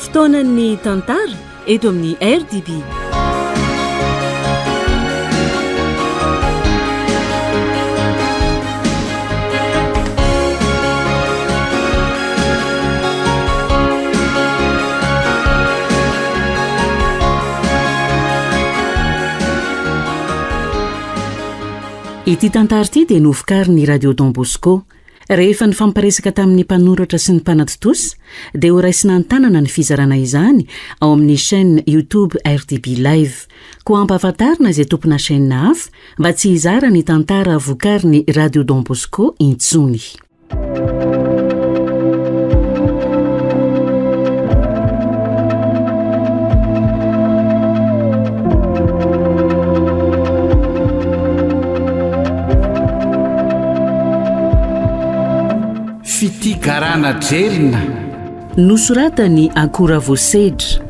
fotoanan'ny tantara eto amin'ny RDB. Ity tantara ity dia novokariny Radio Don Bosco rehefa ny famparesaka tamin'ny mpanoratra sy ny mpanatitosy dia ho raisina an-tanana ny fizarana izany ao amin'ny chaîne YouTube RDB Live. Koa ampahafantarina izay tompona chaîne hafa mba tsy hizara ny tantara vokariny Radio Don Bosco intsony. Fitigarana jerina nosoratany Akora Voasedra,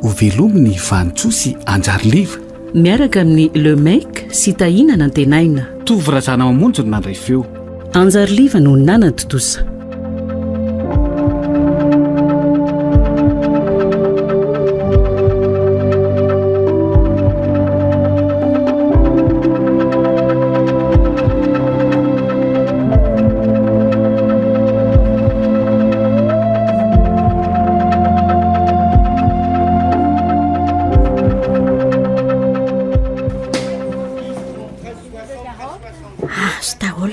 ho velominy Vantsosy Anjariliva miaraka amin'ny Le Mec sy Tahina Nantenaina. Tovorazana mamonjy no nandray feo. Anjariliva no nanatotosa.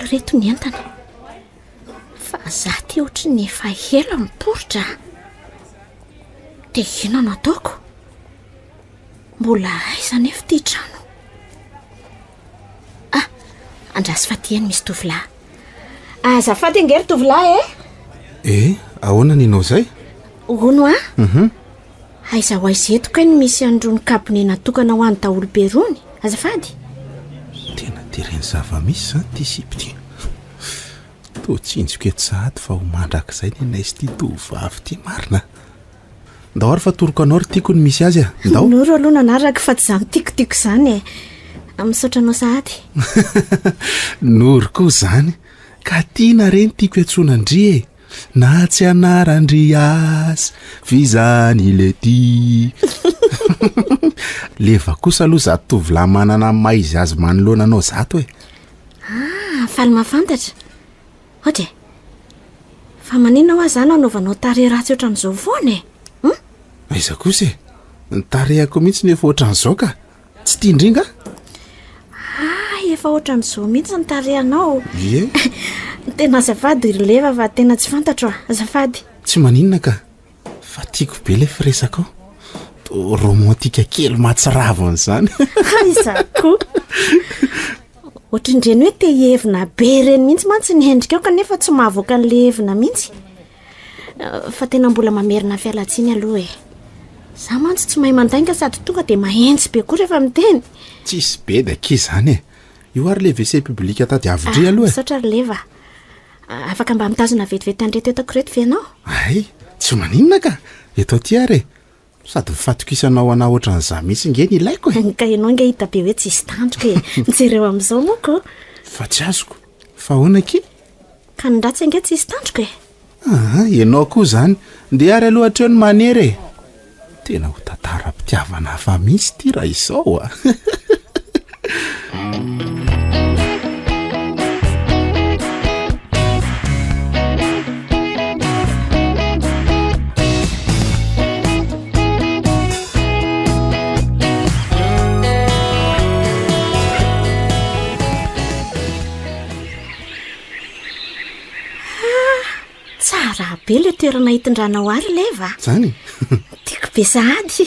Reto ny entana fa za ty ohatry ny efa hela miporitra dia ino no ataoko? Mbola aiza nefa ty trano? Andrasy fa ty eny misy tovolahy. Azafady angery tovolahy ahoana ninao zay? Ono aiza ho aiza etoko eny misy androny kabone natokana ho an'ny daholo be rony. Azafady tena tereny zava-misy zany ty sipy to tsinjoko eto sahady fa ho mandrakizay ny anay sy ty tovavy ty marina. Ndao ary fa toroko anao ry tiako ny misy azy ndao. Noro aloha nanaraka fa tsy za mitiko zany misaotra anao sahady. Noro koa zany ka tiana reny tiako etsonandry na tsy anarandry azy vizany le ty. Leva kosa aloha za tovolahy manana maizy azy manoloana anao zato faly mafantatra. Ohatry fa manina ho azana anaovanao tarehy ratsy ohatran'izao foana aiza kosa ny tarehako mihitsy nefa ohatran'izao ka tsy tia indringa? Efa ohatran'izao mihitsy ny tarehanao. Ie tena azafady leva fa tena tsy fantatro azafady. Tsy maninona ka fa tiako be le firesaka ao romantika kely mahatsiravana zany. Aizako ohatrindreny hoe te hevina be reny mihitsy mantsy ny endrika ao kanefa tsy mahavoaka an'le hevina mihitsy. Fa tena mbola mamerina fialatsiny aloha za mantsy tsy mahay mandainga sady tonga dia mahentsy be koa rehefa miteny. Tsisy be dake zany io ary le WC publika tady avodry aloha. Misaotra ry leva afaka mba mitazona vetivety andreto etako reto ve ianao? Tsy maninona ka eto aty ary sady mifatokisanao anao ohatran'izay mihitsy nge ny ilaiko ka ianao nge hita be hoe tsisy tandroka mijereo amin'izao moko. Fa tsy azoko fa hoana ki ka ny ratsy ange tsisy tandroka ianao koa zany nde ary aloha hatreo ny manery tena ho tantara-pitiavana hafa misy ty raha izao Tsara be le toerana hitindranao ary leva zany. Tiako be sahady.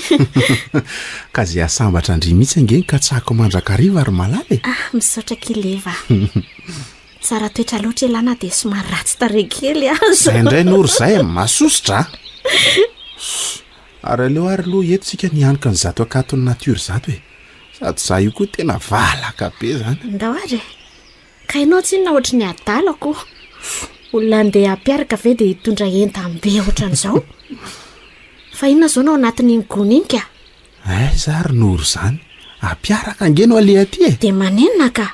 Ka zay asambatra andry mihitsy nge ka tsako mandrakariva ary malaly. Misaotra kileva. Tsara toetra loatra elana dia somary ratsy tarehy kely azo. Zay indray noro zay masositra. Ary aleo ary aloha eto tsika nianika ny zato akaton'ny natiora zato sady za io koa tena valaka be zany. Ndao ary ka ianao tsy inona ohatry ny adalako olona andeha hampiaraka ve dia hitondra entam-be ohatran'izao fa inona zao nao anatin'iny gony iny ka? Za ry noro zany hampiaraka angeno aleha ty dia manenona ka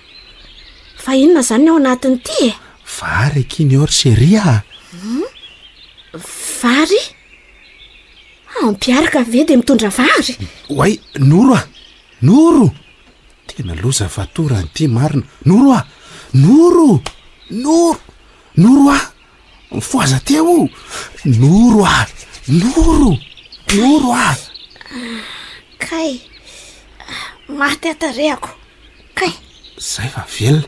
fa inona zany ao anatin'ity vary akiny or seria vary? miaraka ve de mitondra vary? Oay, Noro a, Noro! Tena loza fatorany ty marina. Noro a, Noro! Noro a! Mifoaza tia o! Noro a! Noro a! Kay, maty atarehako. Kay. Zay fa velona.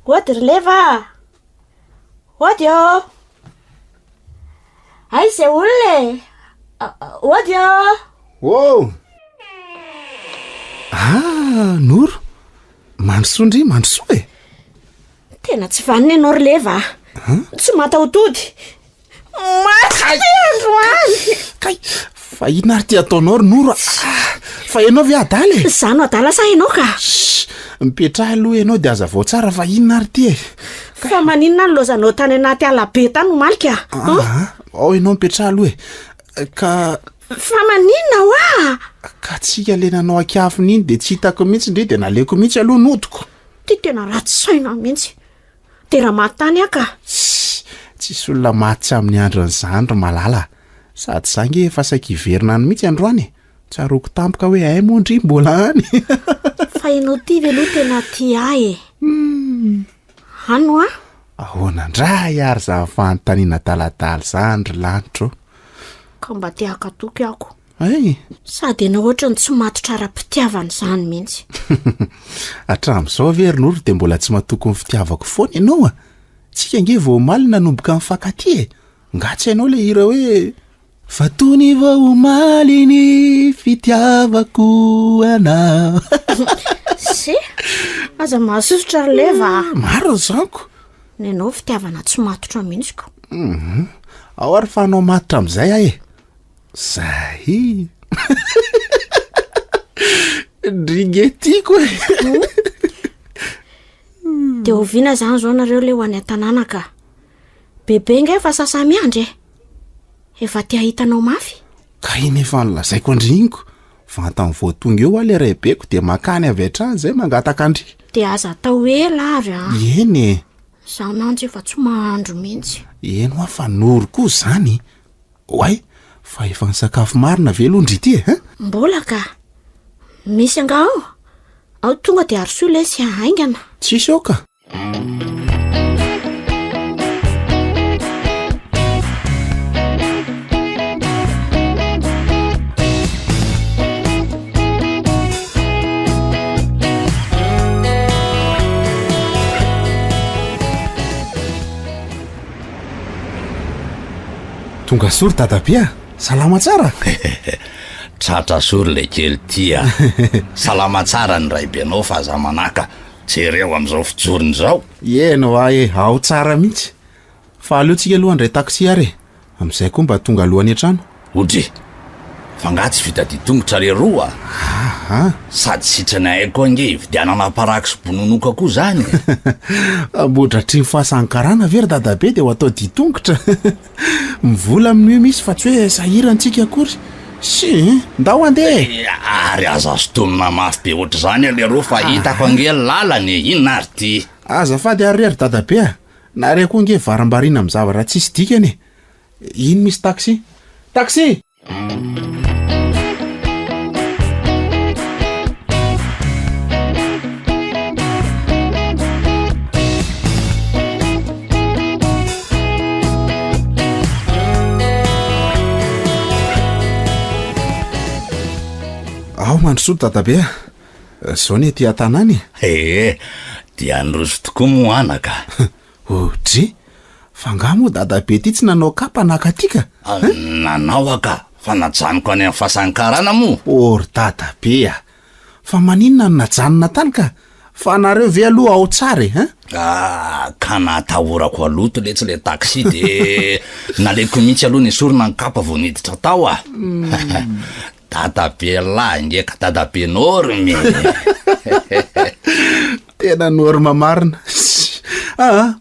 Oady ry leva! Oady ô! Ay zay olona e! Oady ô! Wow! Ah, Noro! Mandrosoa ndry, mandrosoa e! Tena tsy vanina ianao ry leva. Tsy mataotody. Maty androany! Kay, fa inona ary ty ataonao ry Noro? Fa ianao ve adala e? Zano adala sa ianao ka? Mipetraha aloha ianao de aza vao tsara fa inona ary ty e? Fa maninona ny lozanao tany anaty alabe tany no malika? Ao ianao mipetraha aloha e. Ka Fa maninona hoa? ka tsika lenanao akiafina iny de tsy hitako mihitsy ndre de naleko mihitsy aloha nodiko. Ty tena ratsy saina mihitsy. Tena matany aka. Tsisy olona maty tsy amin'ny andron'izany ry malala. Sady zange efa saika hiverina any mihitsy androany. Tsaroko tampoka hoe ay mondry mbola any. Fa ianao ty ve aloha tena ty ahy e? Ano a? Ahoana ndray ary za fanontaniana daladala zany ry lanitro. Ka mba te hakatoky ako. Ay, Sady ianao ohatrany tsy matotra ara-pitiavana izany mihitsy. hatramin'izao ve ry Noro de mbola tsy mahatoky ny fitiavako foana ianao a? Tsika nge vao omaly nanomboka mifankaty e. Ngatsy ianao le hira hoe fa tony vao omaly ny fitiavako anao. Se? Aza mahasosotra ry leva. Maro ny zanako. Ny ianao fitiavana tsy matotra mihitsy ko. Ao ary fa anao matotra amin'izay ahy e. Zay. Dringetiko e. De oviana zany zao nareo le ho any an-tanàna ka. Bebe nge fa sasamiandry e. Efa te ahitanao mafy? Ka iny efa nolazaiko andriniko. Vantany voatonga eo ale rebeko de makany avy hatrany zay mangataka andry. De aza atao ela ary a. Eny e. Zaho nantsy efa tsy mahandro mihitsy. Eno a fa Noro koa zany. Oay, fa efa nisakafo marina ve londry ity e? Mbola ka. Misy angao. Ao tonga de arsoa le sy haingana. Tsisy ao ka. Tonga sory dadabia, salama tsara. Tratra sory le kely tia. Salama tsara ny raibenao fa za manaka. Jereo am'izao fijorony zao. Eno ae, ao tsara mihitsy. Fa aleotsika aloha andray taksi are. Am'izay koa mba tonga alohany an-trano. Odry, fa nga tsy vita ditongotra le roa. Sady sitrany ahay koa nge vidianana paraky sy bononoka koa zany. Ambodratry ny fahasankarana very dadabe de ho atao ditongotra. Mivola amin'io misy fa tsy hoe sahirantsika akory. Sy, ndao andeha. Ary aza sotomina mafy be ohatr' zany le roa fa hitako ange lalany inona ary ty. Azafady ary dadabe a. Nare koa nge varambarina amin'ny zavatra tsisy dikany e. Ino misy taksi? Taksi! Ao mandrosoa dadabe a. Zao ne ty an-tanany. Dia androso tokoa moa anaka. Dry, fa nga moa dadabe ty tsy nanao kapa nakatika. Nanao aka, fa najanoko any amin'ny fahasankarana moa. Ory dadabe a. Fa maninona no najanona tany ka? Fa nareo ve aloha ao tsara e? Ka natahorako aloto le tsy le taksi de naleko mihitsy aloha ny sorona ny kapa vao niditra tao a. Dadabe lahy ngeka dadabe norme. Tena norma marina.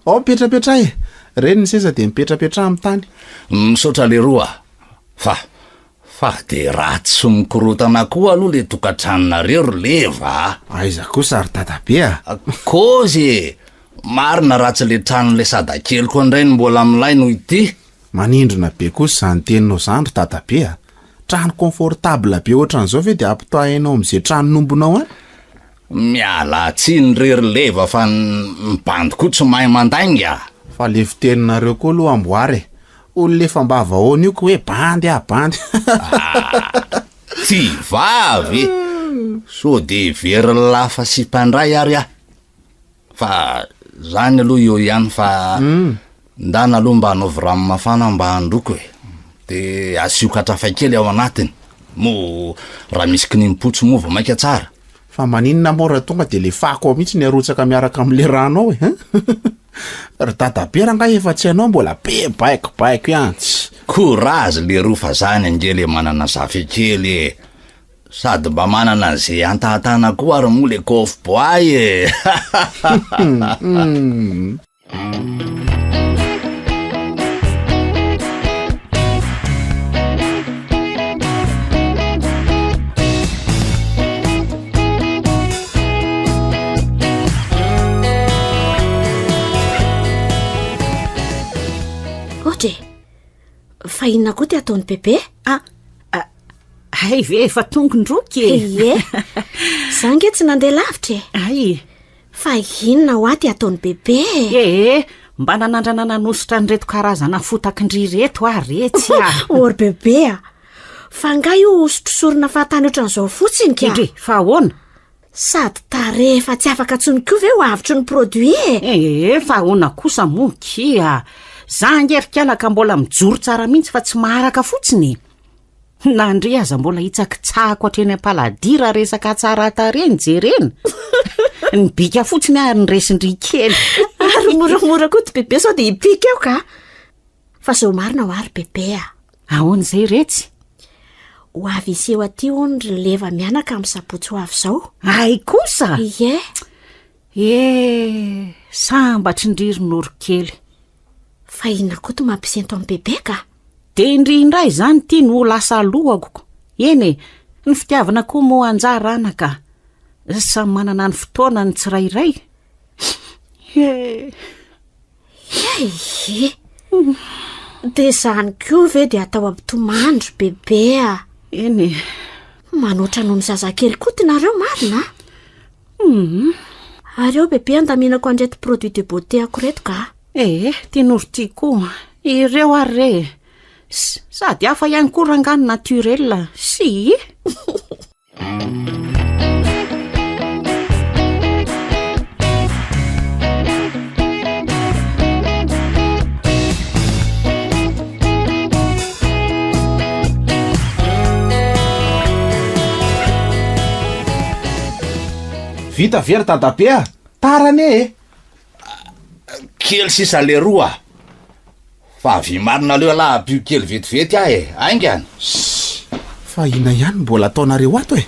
Ao petrapetra e. reny ny seza de mipetrapetra amin'ny tany. Misaotra le roa fa de ratsy sy mikorotana koa aloha le tokantranonareo leva. Aiza kosa ry dadabe a. Kozy marina ratsy le trano le sada kely koa indray ny mbola milay noho ity. Manindrona be kosa zany teninao zany ry dadabe a. Trano confortable be ohatran'izao ve de ampitahainao amin'izay trano nombonao a? Miala tsiny rery leva fa mibandy koa tsy mahay mandainga. Fa le fiteninareo koa aloha amboary e. Olona efa mba vahoana io ko hoe bandy bandy. Ty vavy so de very lafa sy mpandray ary a. Fa zany aloha io ihany fa ndana aloha mba anaovy rano mafana mba handroko e. De asioka trafa kely ao anatiny. Mo raha misy kinimpotsy mova maika tsara. Fa maninona mora tonga de le fako ao mihitsy ny arotsaka miaraka amin'le rano ao e. Ry dadabe raha efa tsy hainao mbola be baiko ihany. Courage le roa fa zany ange le manana zafy kely sady mba manana zay antahatana koa ary mo le coffre bois e. Fa inona koa ty ataony bebe? Ay ve efa tongondroky Ie. Zange tsy nandeha lavitra e. Ay. Fa inona ho aty ataony bebe? Mba nanandrana nanositra an'ireto karazana fotakindry reto retsy Ory bebe a. Fa nga io sotrosorona fahatany ohatran'izao fotsiny ka. Fa ahoana? Sady tare fa tsy afaka tsony koa ve ho avitry ny produit e. Fa ahoana kosa mokia. Zangerikala mbola mijoro tsara mihitsy fa tsy maharaka fotsiny. Nandre aza mbola hitsakitsako hatreny am-paladira resaka tsara tareny jerena. Ny bika fotsiny ary ny resindry kely. Ary moramora koa ty bebe sao de hipika eo ka. Fa zao marina ho ary bebe a. Ahoana izay retsy? Ho avy iseho aty hono ry leva mianaka amin'ny sabotsy ho avy zao. Ay kosa? Ie. Sambatry ndriry norokely. Fa inona koa to mampisento amin'ny bebe ka? De indrindray zany ty no lasa lohako. Eny ny fitiavana koa mo anjara anaka. Samy manana ny fotoana ny tsirairay. De zany koa ve de atao ampitomandro bebe a. Eny. Manoatra noho ny zazakely koa tinareo marina. Ary eo bebe andaminako andreto produit de beauté ako reto ka. Tinoro ty koa. Ireo ary re. Sady hafa ihany koa rangano naturel. Si. Vita very dadabe a. Tarane e. Kely sisa le roa. Fa avy marina leo la pio kely vetivety e. Aingany. Fa ina ihany mbola ataonareo ato e.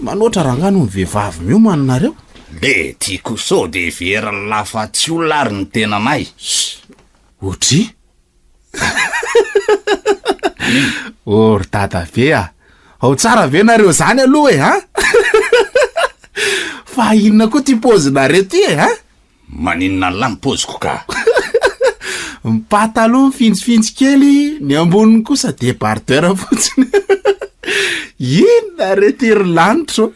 Manoatra rangano ny vehivavy miomanareo. Le tiako so de vera lafa tsy olona ary ny tenanay. Otry? Ory dadabe a. Ao tsara ve nareo zany aloha e ha? Fa inona koa ty pozinareo ty e ha? Maninona la mipoziko ka. Pataloha mifintsifintsy kely, ny amboniny kosa débardeur fotsiny. Inona re tiry lanitro.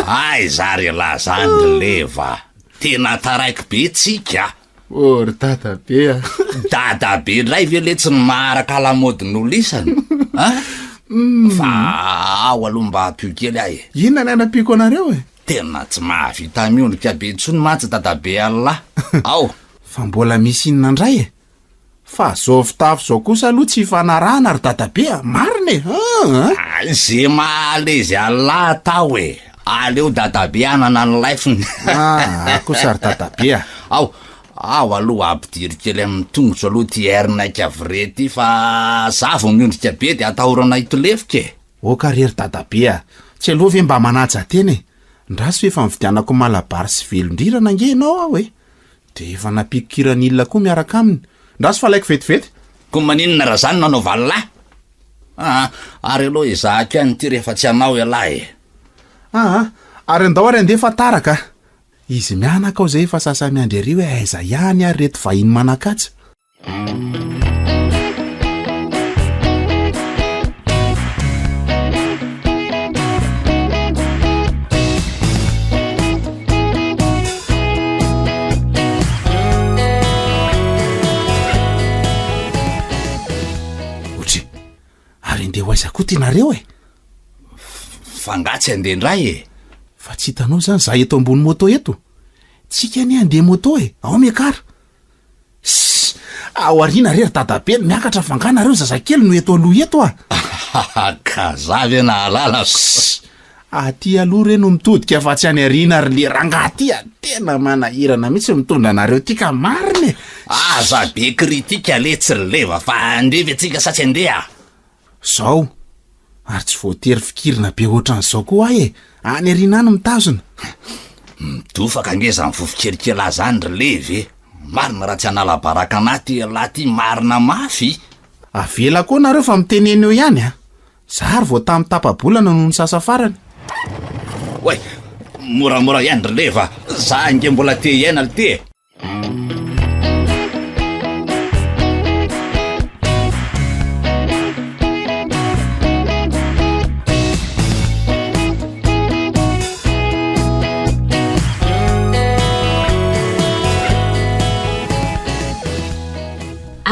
Ay zary la zany leva. Tena taraiky be tsika. Ory dadabe a. Dadabe ndray ve le tsy maharaka lamodin'olo isany. Fa ao aloha mba pio kely ahy. Inona ny anapiko anareo e? Tena tsy mahavita mionika be ntsony mantsy dadabe alla. Ao. Fa mbola misy inona ndray e? Fa zao fitafy zao kosa aloha tsy fanarahana ry dadabe a. Marina e. Ze mahalezy alla atao e. Aleo dadabe anana ny laifiny. Kosa ry dadabe a. Ao aloha ampidiry kely amin'ny tongotro aloha ty herinaika vrety fa zavo miondrika be de atahorana itolefika e. Oka rery dadabe a. Tsy aloha ve mba manaja teny e. Ndraso efa mividianako malabary sy velondrirana nge ianao ao e. De efa napikirany ilona koa miaraka aminy. ndrasy fa laiko vetivety. ko maninona raha zany nanao valolahy ary aloha izahako ihany ty rehefa tsy anao ialahy ary andao ary andeha fataraka izy mianaka ao zay efa sasamiandry ary hoe aiza ihany ary reto vahiny manakatsa. Ary ndeha ho aiza koa tianareo fangatsy andeha ndray fa tsy hitanao zany za eto ambony moto eto, tsika ni andeha moto ao miakara. Ao ariana rery dadabeny miakatra fanganareo zazakely no eto aloha eto ka zavy na alala aty aloha reno mitodika fa tsy any ariana ary le rangahy tena manahirana mihitsy mitondra anareo ty ka mariny aza be kritika le tsy rileva fa andevy atsika satsy andeha zao ary tsy voatery fikirina be ohatran'izao koa any ariana any mitazona midofaka angeza mivofikerikela zany rilevy marina raha tsy anala baraka anaty laty marina mafy avela koa nareo fa miteneny eo ihany zary vao tamin'ny tapabolana noho ny sasa farany. Oe, moramora ihany rileva za nge mbola te iaina le te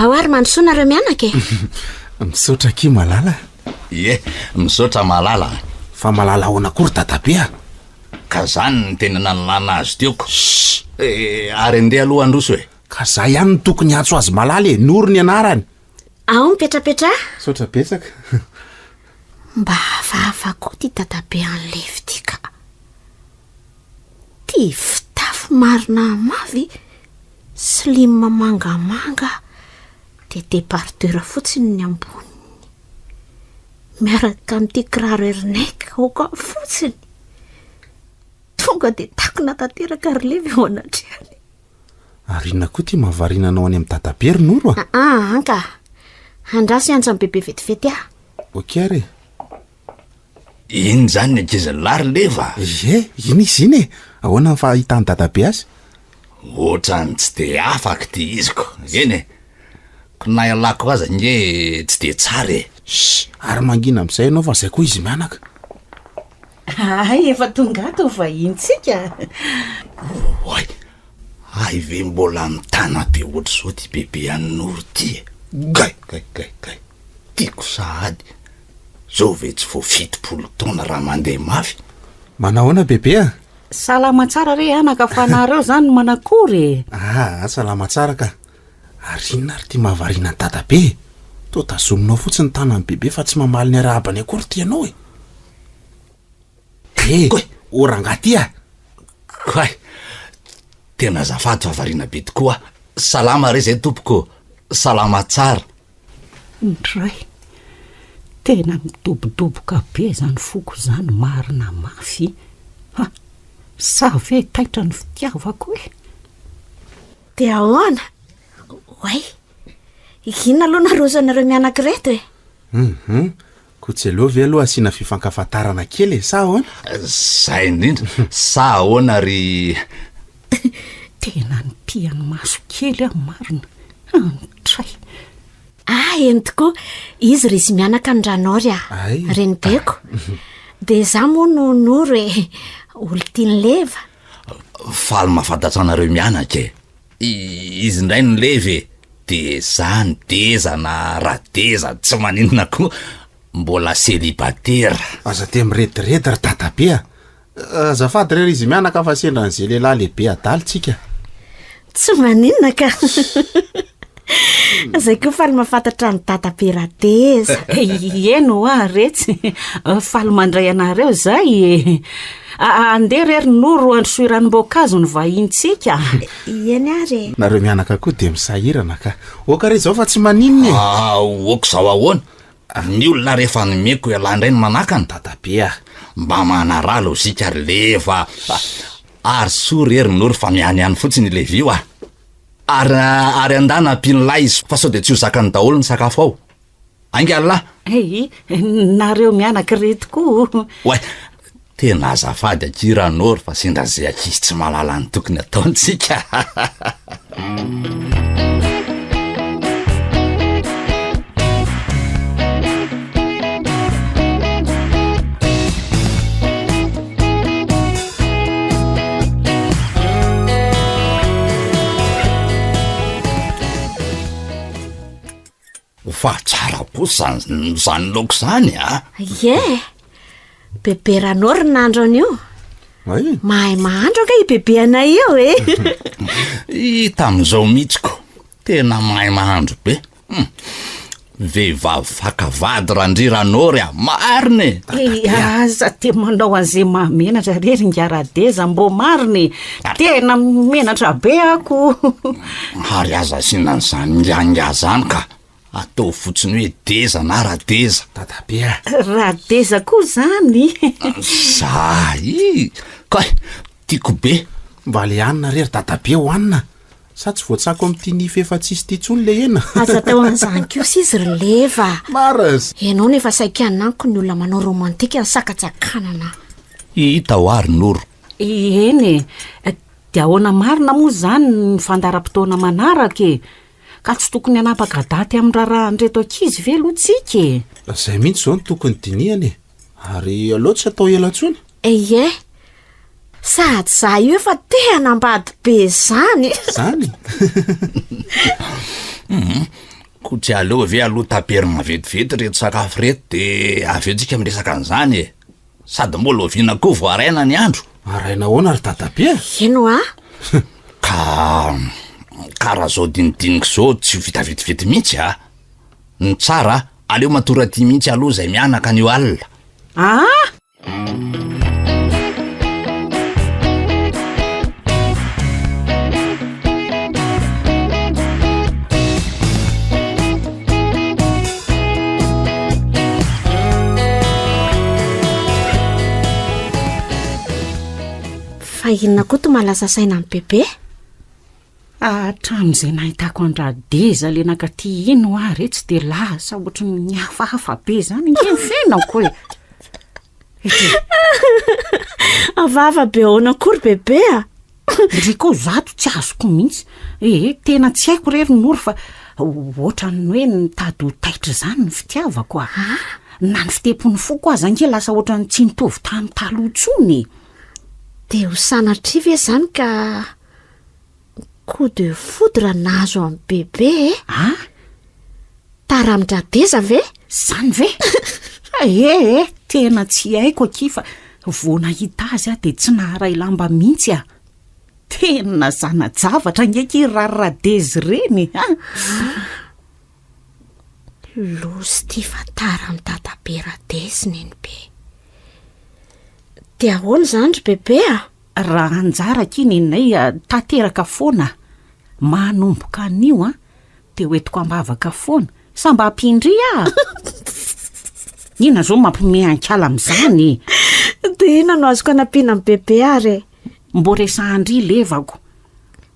ao ary mandrosoanareo mianaka misaotra ki malala misaotra malala fa malala ahoana akory dadabe ka zany ny tena nanolana azy tioko ary andeha aloha androso ka za ihany ny tokony atso azy malala nory ny anarany ao mipetrapetra misaotra betsaka mba hafahafa koa ty dadabe an'levy ty ka ty fitafy marina mavy slima mangamanga de débardeur fotsiny ny ambony miaraka amin'ity kiraro erineka oka fotsiny tonga de takona tanteraka rilevy eo anatrehany arina koa ty mahavarinanao any amin'ny dadabe ry noro anka andraso iantso amin'ny bebe vetivety okary iny zany ny ankizalahy rileva iny izy iny ahoana ny fahitany dadabe azy ohatrany tsy de afaka ty iziko eny na ialako aza nge tsy de tsara ary mangina amin'izay ianao fa zay koa izy mianaka efa tonga ato vahintsika oy ay ve mbola mitana be ohatr' zao ty bebe anynoro ty gay tiako sahady zao ve tsy vo 70 taona raha mandeha mafy manahoana bebe salama tsara re anaka fa nareo zany manakory salama tsara ka arina ary ty mahavariana ny dadabe to tazominao fotsiny tanany bebe fa tsy mamaly ny arahabany akory ty ianao orangaty tena zafady fahavariana be tokoa salama re zay tompoko salama tsara ndray tena midobodoboka be zany foko zany marina mafy sa ve taitra ny fitiavako de ahoana way inona aloha narozanareo mianaki reto koa tsy aloha ve aloha asiana fifankafatarana kely sa ahoana zay indrindra sa ahoana ry tena ny piany maso kely marina tray eny tokoa izy ry izy mianaka ny ranory reny beko de za moa no noro olo tiany leva faly mahafantatranareo mianaka izy ndray ny levy de za ny deza na radeza tsy maninona koa mbola célibataire aza te mirediredy ry dadabe azafady rery izy mianaka fa sendra n'izay lehilahy lehibe adaly tsika tsy maninona ka zay koa faly mahafantatra ny dadabe radeza eno retsy faly mandray anareo zay andeha rery noro androsoiranom-boankazo ny vahintsika eny ary nareo mianaka koa de misahirana ka oka re zao fa tsy maninona oko zao ahoana ny olona rehefa nomeko ialàndray ny manaka ny dadabe mba manara lozika ry leva ary soa rery noro fa miany ihany fotsiny levio ary andana pian'lahy izy fa sao de tsy ho zakany daholo ny sakafo ao aingallahy nareo mianaka reto koa oay tena azafady akiranoro fa sendra zay akizy tsy malala ny tokony ataontsika fa tsara posy zany loko zany a bebe ranoro nandro an'io mahay mahandro ka i bebe anay io tam'izao mihitsiko tena mahay mahandro be vehivavy fakavady randry ranory a mariny aza te manao an'izay mahamenatra rery ngaradeza mbo mariny tena menatra be ako ary aza sinan'izany nganga zany ka atao fotsiny hoe deza na radeza tatabe radeza koa zany ka tiako be mba le hanina rery tatabe hohanina sa tsy voatsako amin'ity nify efa tsisy ty tsony le hena aza tao an'izany ko sy izy releva maraz ianao nefa saikananko ny olona manao romantika ny sakatsakanana hita ho ary noro eny de ahoana marina moa zany ny fandaram-potoana manaraka ka tsy tokony hanapaka daty amin'ny raharahanyreto ankizy velotsika zay mihitsy zao ny tokony dinihany ary aloatra atao elantsony sady za io efa te hanambady be zany ko tsy aleo ve aloha taperina vetivety reto sakafo reto de aveotsika miresaka an'izany sady moa loviana koa voaraina ny andro araina hoana ary tatabe eno karaha zao dinidiniky zao tsy vita vetivety mihitsy ny tsara aleo matoraty mihitsy aloha zay mianaka an'io alina fa inona koa to malaza saina amin'ny bebe hatramin'izay nahitako andradeza le nakaty ino ary tsy de lasa ohatry ny hafahafa be zany ngenfenako avava be ahoana akory bebe ry koa zato tsy azoko mihitsy tena tsy haiko rery noro fa ohatrany hoe nitady ho taitra zany ny fitiavako na ny fitepony fo koa aza ange lasa ohatrany tsy nitovy tamin'ny talohantsony de ho sanatrivy zany ka coup de foudre nazo amin'ny bebe taramindradeza ve zany ve tena tsy haiko aky fa vo nahita azy de tsy naharay lamba mihitsy tena zanajavatra ngeky raradezy reny losy ty fa taramidadabe radezi neny be de ahoana zany ry bebe raha anjara kineninay tateraka foana manomboka an'io de hoetiko ambavaka foana samba ampindry ina zao mampimeankala am'izany de ina no azoko anampiana amin'ny bebe ary mbo resahandry levako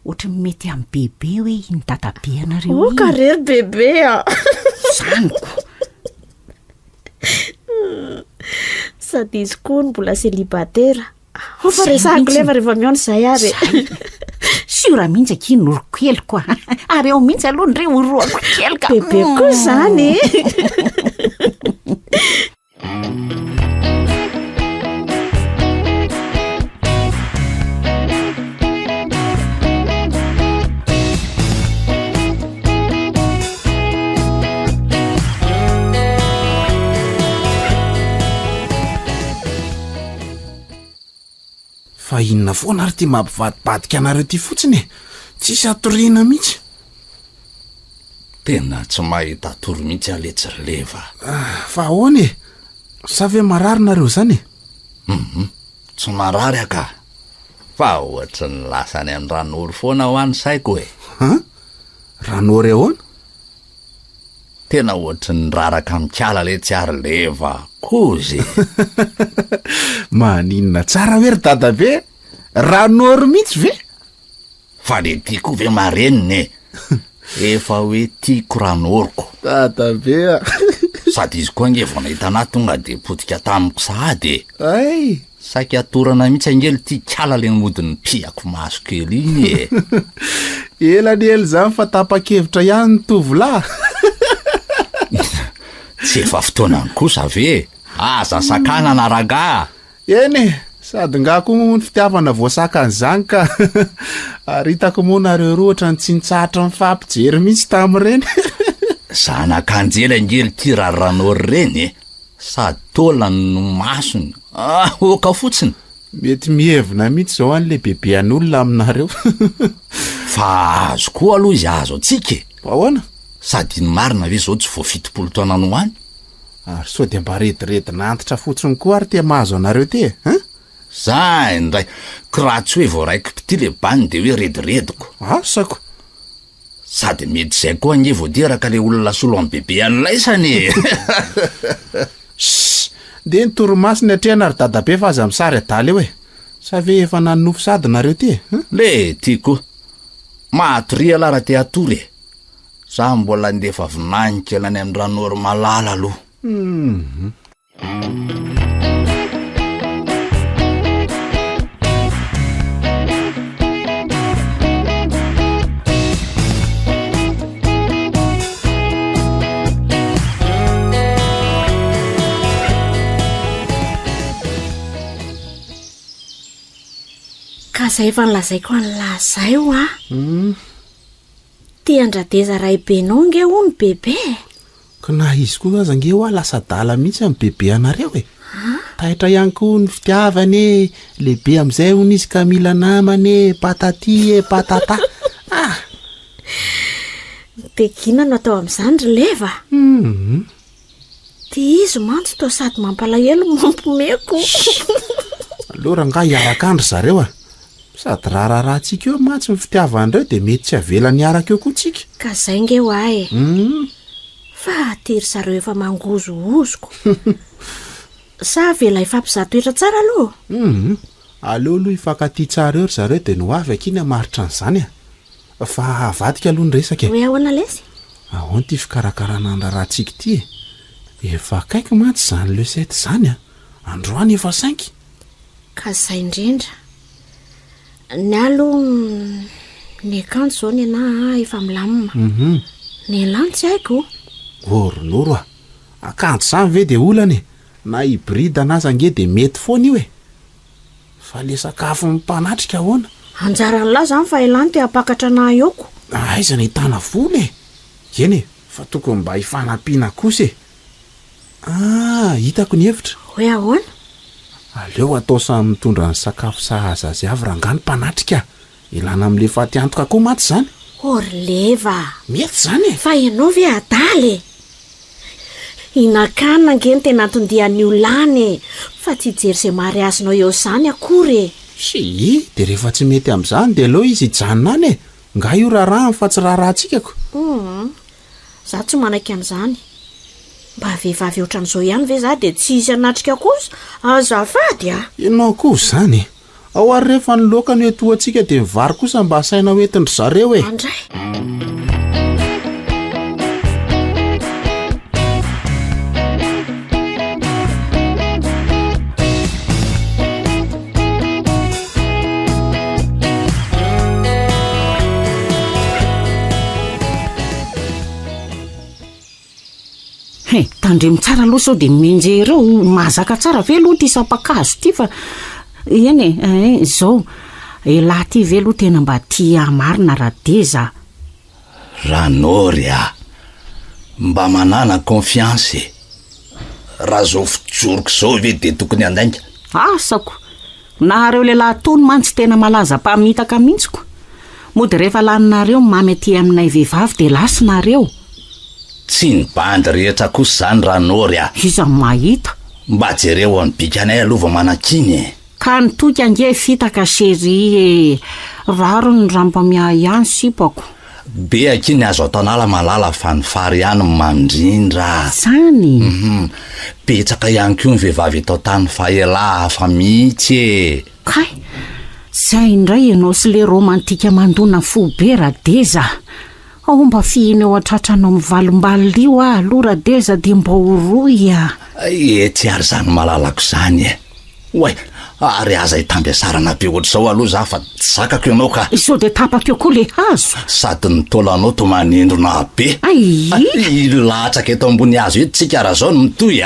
ohatry mety amin'ny bebe hoe iny dadabe anareo ka rery bebe zaniko sady izy koa ny mbola célibataire fa resahako leva rehefa mihaona zay ary siora mihitsy aky norokely ary eo mihitsy aloha nre oroako kely ka bebe koa zany fa inona foana ary ty mampivadibadika anareo ty fotsiny tsisy atoriana mihitsy tena tsy mahita toro mihitsy aletsyrleva fa ahoany sa ve marary nareo zany tsy marary aka fa ohatry ny lasany amin'ny ranory foana ho any saiko ranory ahoana tena ohatry ny raraka mikala le tsy ary leva kozy maninona tsara hoe ry dadabe ranory mihitsy ve fa le tiako ve mareniny efa hoe tiako ranoriko tatabe sady izy koa nge vao nahita anahy tonga de potika tamiko sahady ay saika atorana mihitsy angely tia kala le modiny piako maso kely igny elany ely zany fa tapa-kevitra ihany ny tovolahy tsy efa fotoanany kosa ve aza sakana na raga eny sady ngako moa ny fitiavana voasakan'izany ka ary hitako moa nareo roatra ny tsinitsahatra mifampijery mihitsy tamin'ireny zanakanjely angely tia raranory reny sady taolana no masony oka fotsiny mety mihevina mihitsy zao an'le bebe an'olona aminareo fa azo koa aloha izy azo atsika ahoana sady ny marina ve zao tsy voafitopolo taona no any ary sao de mba rediredina antitra fotsiny koa ary tia mahazo anareo ty zay ndray kiraha tsy hoe voaraiko pity le bany de hoe redirediko asako sady mety zay koa nge voaderaka le olona solo amin'ny bebe anylaisany de ny toromasiny atrehana ary dadabe fa aza misary adaly eo sa ve efa nanofo sady nareo ty le tiako mahatoria lara te atory za mbola ndefa vinanika elany amin'ny ranory malala aloha ka zay efa nilazaiko an'lazay o tia andradeza ray benao nge ho ny bebe ka na izy koa aza nge ho lasa dala mihitsy amin'ny bebe anareo tahitra ihany koa ny fitiavany lehibe am'izay hony izy ka mila namany patati patata de kina no atao amin'izany ry leva de izy mantsy to sady mampalahelo mampomeko aloha raha nga hiaraka andry zareo sady raharahantsika eo matsy ny fitiavandreo de mety tsy avelany araka eo koa tsika ka zay nge ho ahy fa tery zareo efa mangozoozoko sa vela ifampizatoetra tsara aloha aleo aloha ifankaty tsara eo ry zareo de no avy akiny amaritra an'izany fa avadika aloha ny resaka hoe ahoana lesy ahoany ty fikarakarana andrarahantsika ty efa akaiky matsy zany le 7 zany androany efa 5 ka zay indrindra ny aloha ny akanjo zao ny ana efa milamina ny lany tsy haiko oronoro akanjo zany ve de olany na hybride anazy ange de mety foana io fa le sakafo mipanatrika ahoana anjarany lahy zany fa ilany te apakatra na ioko aiza ny hitana voly eny fa tokony mba hifanampiana kosa hitako ny hevitra hoe ahoana aleo atao samy mitondra ny sakafo sahaza azy avy rangany mpanatrika ilana amin'le fatiantoka koa maty zany ory leva mety zany fa ianao ve adaly inakanina nge ny tena antondihan'ny olany fa tsy jery zay mariazinao eo zany akory sy de rehefa tsy mety am'izany de aleo izy hijanona any nga io raharaha fa tsy raharahantsikako za tsy manaiky an'izany mba vehivavy ohatran'izao ihany ve za de tsy izy anatrika kosa azafady ianao koa zany ao ary rehefa nyloaka ny etoantsika de mivary kosa mba asaina hoentindry zareo andray tandremo tsara aloha sao de menjereo mahazaka tsara ve aloha ty sapakazo ty fa eny zao lahy ty ve aloha tena mba tia marina raha deza ranory mba manana confiance raha zao fijoroko zao ve de tokony andainga asako nahareo lehilahy tony mantsy tena malaza mpamitaka mihitsiko mody rehefa laninareo mamy aty aminay vehivavy de lasinareo tsy ny bandy rehetra kosa zany ranory iza mahita mba jereo any bikanay alova manakiny ka nitoky ange fitaka sery raro ny rampamia ihany sipako be akiny azo atanala malala fa ny fary ihany mandrindra zany petsaka ihany koa ny vehivavy atao tany faela hafa mihitsy kay zay indray ianao sy le romantika mandona fo be Radeza. Aomba fihina eo atratra-nao mivalombalio aloha Radeza dia mba horoy tsy ary zany malalako zany oay ary aza hitambiasarana be ohatr'izao aloha za fa tsy zakako ianao ka sao dia tapaka eo koa le hazo sady nitolanao to manindrona be latraka eto ambony hazo eto tsika raha zao no mitoy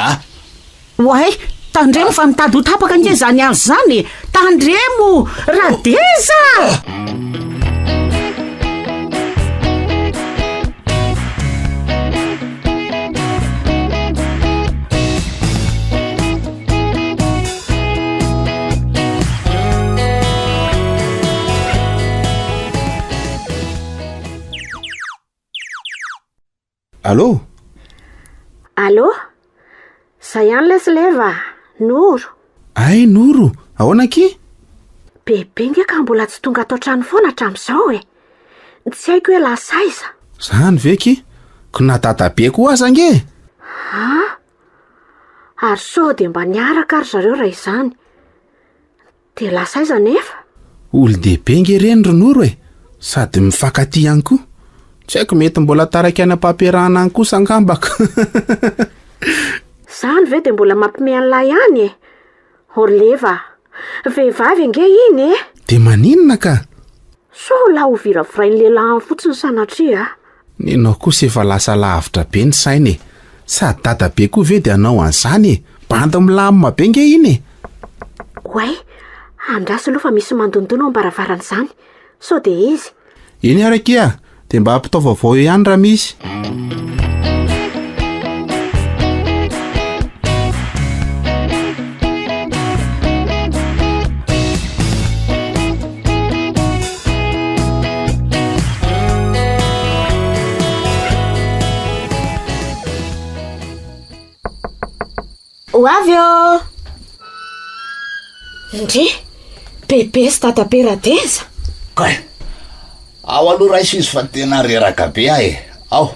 oay tandremo fa mitady ho tapaka nge zany azo zany tandremo Radeza. Allô? Allô? Zay ihany lesleva Noro. Ay Noro, ahoana ky? Bebe nge ka mbola tsy tonga ato trano foana hatramin'izao tsy haiko hoe lasaiza. Zany ve ky? Ko natatabe koa aza nge? Ary sao dia mba niaraka ary zareo raha izany. Dia lasaiza nefa? Olo-dehibe nge reny ry Noro sady mifankaty ihany koa. Tsy haiko mety mbola taraka any am-pampiarahana any kosa angambaka. Zany ve dia mbola mampime an'ilay ihany Orleva, vehivavy nge iny Dia maninona ka? sao la ho viravirain'ny lehilahy fotsiny sanatria Ninao kosa efa lasa lavitra be ny sainy sady dadabe koa ve dia anao an'izany bandy milamina be nge iny Oay, andraso aloha fa misy mandondona ao am-baravarana izany. Sao dia izy? Iny arakia, dia mba ampitaovavao ihany raha misy. Ho avy eo! Ndry, bebe sy dadabe Radeza. Koe, ao aloha raha izy fa tena reraka be ao.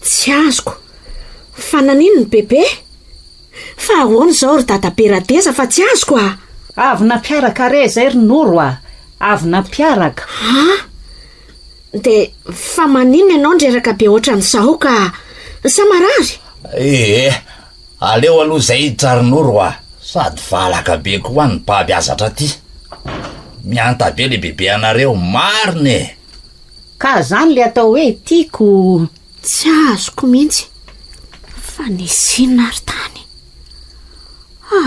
Tsy azoko. Fa nanino ny bebe? Fa ahoana izao ry dadabe Radeza fa tsy azoko Avy nampiaraka re zay ry Noro avy nampiaraka. Dia fa manino ianao ndreraka be ohatran'izao ka sa marary? Aleo aloha zay hiditra ry Noro sady valaka be koa ny mpabiazatra ty. Mianta be le bebe anareo marine. Ka zany le atao hoe tiako. Tsy azoko mihitsy. Fa nisinona ary tany.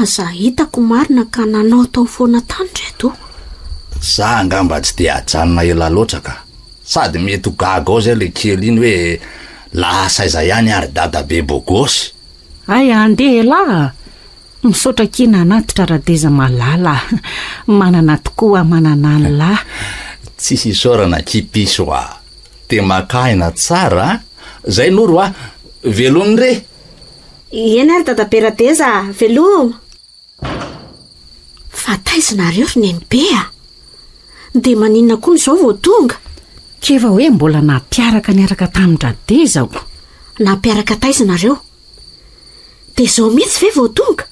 Aza hitako marina ka nanao tao foana tany reto. Za angamba tsy dia ajanona ela loatra ka. Sady mety ho gaga ao zay le kely iny hoe lasaiza ihany ary dadabe bogosy. Ay andeha lahy. Misaotra kina anatitra Radeza malala. Manana tokoa manana ny lahy. Tsy hisaorana kipiso te makaina tsara. Zay Noro velominy re. Eny ary dadabe Radeza, veloma. Fa taizanareo ry nenibe dia maninona koa n'izao vao tonga? Keva hoe mbola nampiaraka niaraka tamin'ny Radeza Nampiaraka taizanareo? Dia izao mihitsy ve vao tonga?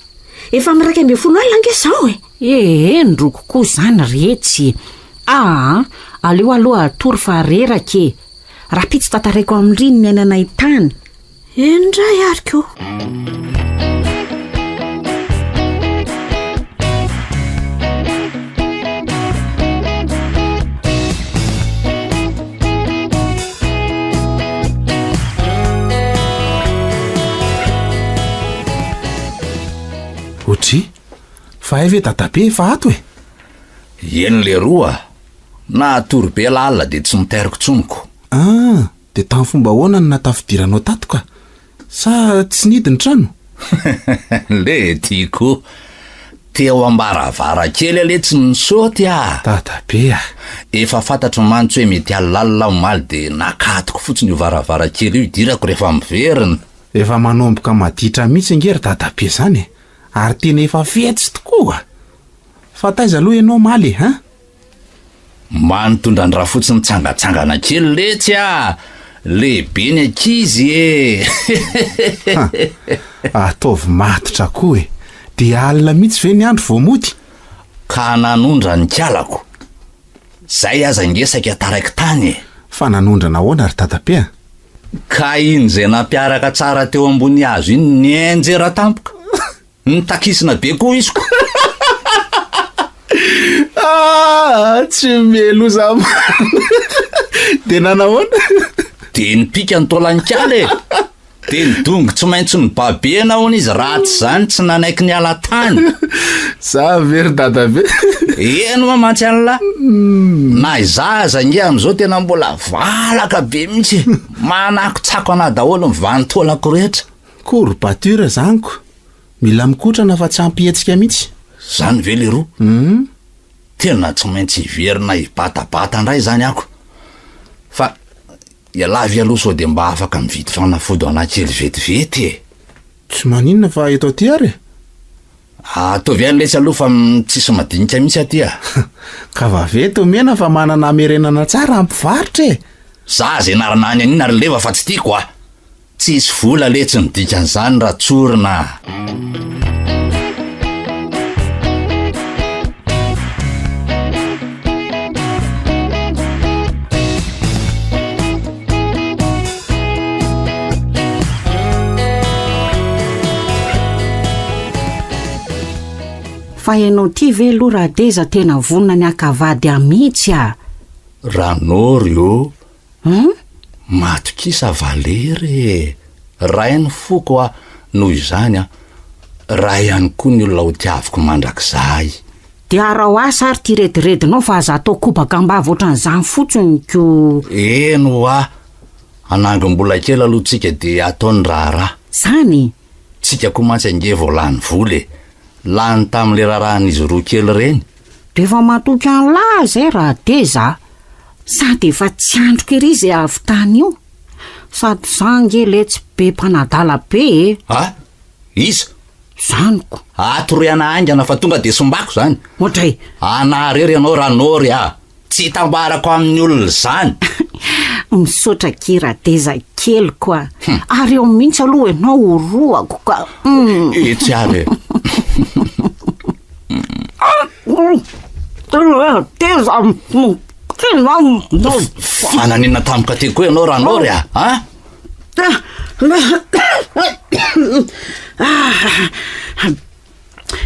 Efa miraika 12 alina nge izao ndroko koa zany retsy. Aleo aloha atory fa reraka raha pitsy tataraiko amin'iriny miainanay tany. Indray ariko. Otry, fa ay ve dadabe fa ato Eny le roa. Na atory be lalina dia tsy mitairiko tsonoko. Dia tamin'ny fomba ahoana no natafidiranao tato ka? Sa tsy nidiny trano? Le tiako. Teo ambaravarankely le tsy nisaoty Dadabe Efa fantatro mantsy hoe mety alalina omaly dia nakatoko fotsiny io varavarankely io idirako rehefa miverina. Efa manomboka maditra mihitsy ngery dadabe zany ary tena efa fetsy tokoa. Fa taiza aloha ianao maly Manontondra ny raha fotsiny tsangatsangana kely letsy lehibe ny ankizy Ataovy matotra koa dia alina mihitsy ve ny andro vao mody? ka nanondra ny kialako. Zay aza ngesaka taraiky tany e. Fa nanondrana ahoana ry dadabe a? Ka iny zay nampiaraka tsara teo ambony hazo iny nienjera tampoka. Nitakisina be koa izy ko. Tsy meloza de nanahoana? De nipika ny tolankala e. De nidongo tsy maintsy ny babena hono izy ratsy zany tsy nanaiky ny ala tany. Za very dadabe. Eno mamantsy an'la. Na izaza nge am'izao tena mbola valaka be mihitsy. Manako tsako ana daholo mivantolako rehetra. Courbature zaniko. Mila mikotrana fa tsy ampihetsika mihitsy. Zany ve le roa? Tena tsy maintsy hiverina hibatabata ndray zany ako. Fa ialavy aloha sao de mba afaka mividy fanafody anakely vetivety e. Tsy maninona fa eto aty ary? Ataovy any lesy aloha fa tsisy madinika mihitsy aty a. Ka vaveto mena fa manana amerenana tsara ampivaritra e. Za zay naranany aniny ary leva fa tsy tiako a. Tsisy vola le tsy midika an'izany raha tsorina. Fa ianao ty ve aloha raha Teza tena vonona ny akavady amihitsy a? Ranory o. Matokisa Valery. Ray ny foko a noho izany a. Ray ihany koa ny olona ho tiaviko mandrakizay. De arao asa ary ty rediredinao fa aza atao kobaka ambava ohatran'izany fotsiny ko. Eno a. Anango mbola kely aloha tsika de ataony raharaha. Zany? Tsika koa mantsy ange vao lany vola e. Lany tam'le rahan'izy roa kely reny. De efa matoky an'la zay raha Teza. Sady efa tsy androka ery zay avy tany io. Sady zange le tsy be mpanadala be e. Iza? Zaniko. Atoriana aingana fa tonga de sombako zany. Ohatray. Anarery ianao Ranory a. Tsy tambarako amin'ny olona zany. Misotra kira Teza kely koa. Ary eo mihitsy aloha ianao roako ka. Etsy ary. Teza fananina tampoka ty koa ianao Ranory a?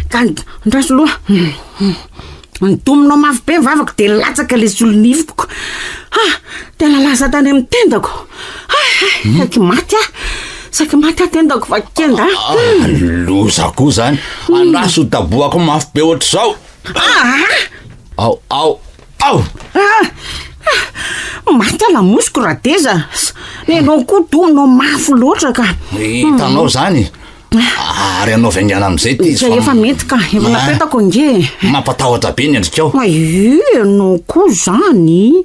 Ka ndraso loha. Ndominao mafy be vavako de latsaka le solonifiko. Tena lasa tany amin'ny tendako. Saky maty tendako fa kenda. Loza koa zany. Andraso daboako mafy be ohatr'izao. Ao. Maty alamosiko raha Teza. Nenao koa dominao mafy loatra ka. Hitanao zany. Ary anao vaingana am'izay ty izy. Efa mety ka, efa napetako nge. Mampatahotra be ny endrikao. Anao koa zany.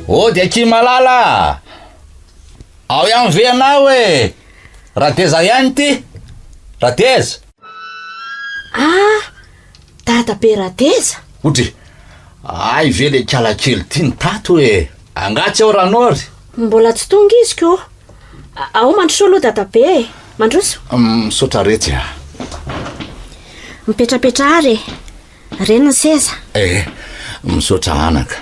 Ody aky malala. Ao ihany ve anao e? Raha Teza ihany ty? Raha Teza? Dadabe raha Teza? Otry. Ay ve le kiala kely ty ny tato e. Angatsy ao Ranory. Mbola tsy tonga izy ko. Ao mandroso aloha dadabe e. Mandroso? Misaotra retsy a. Mipetrapetra ary. Reny ny seza. Misaotra anaka.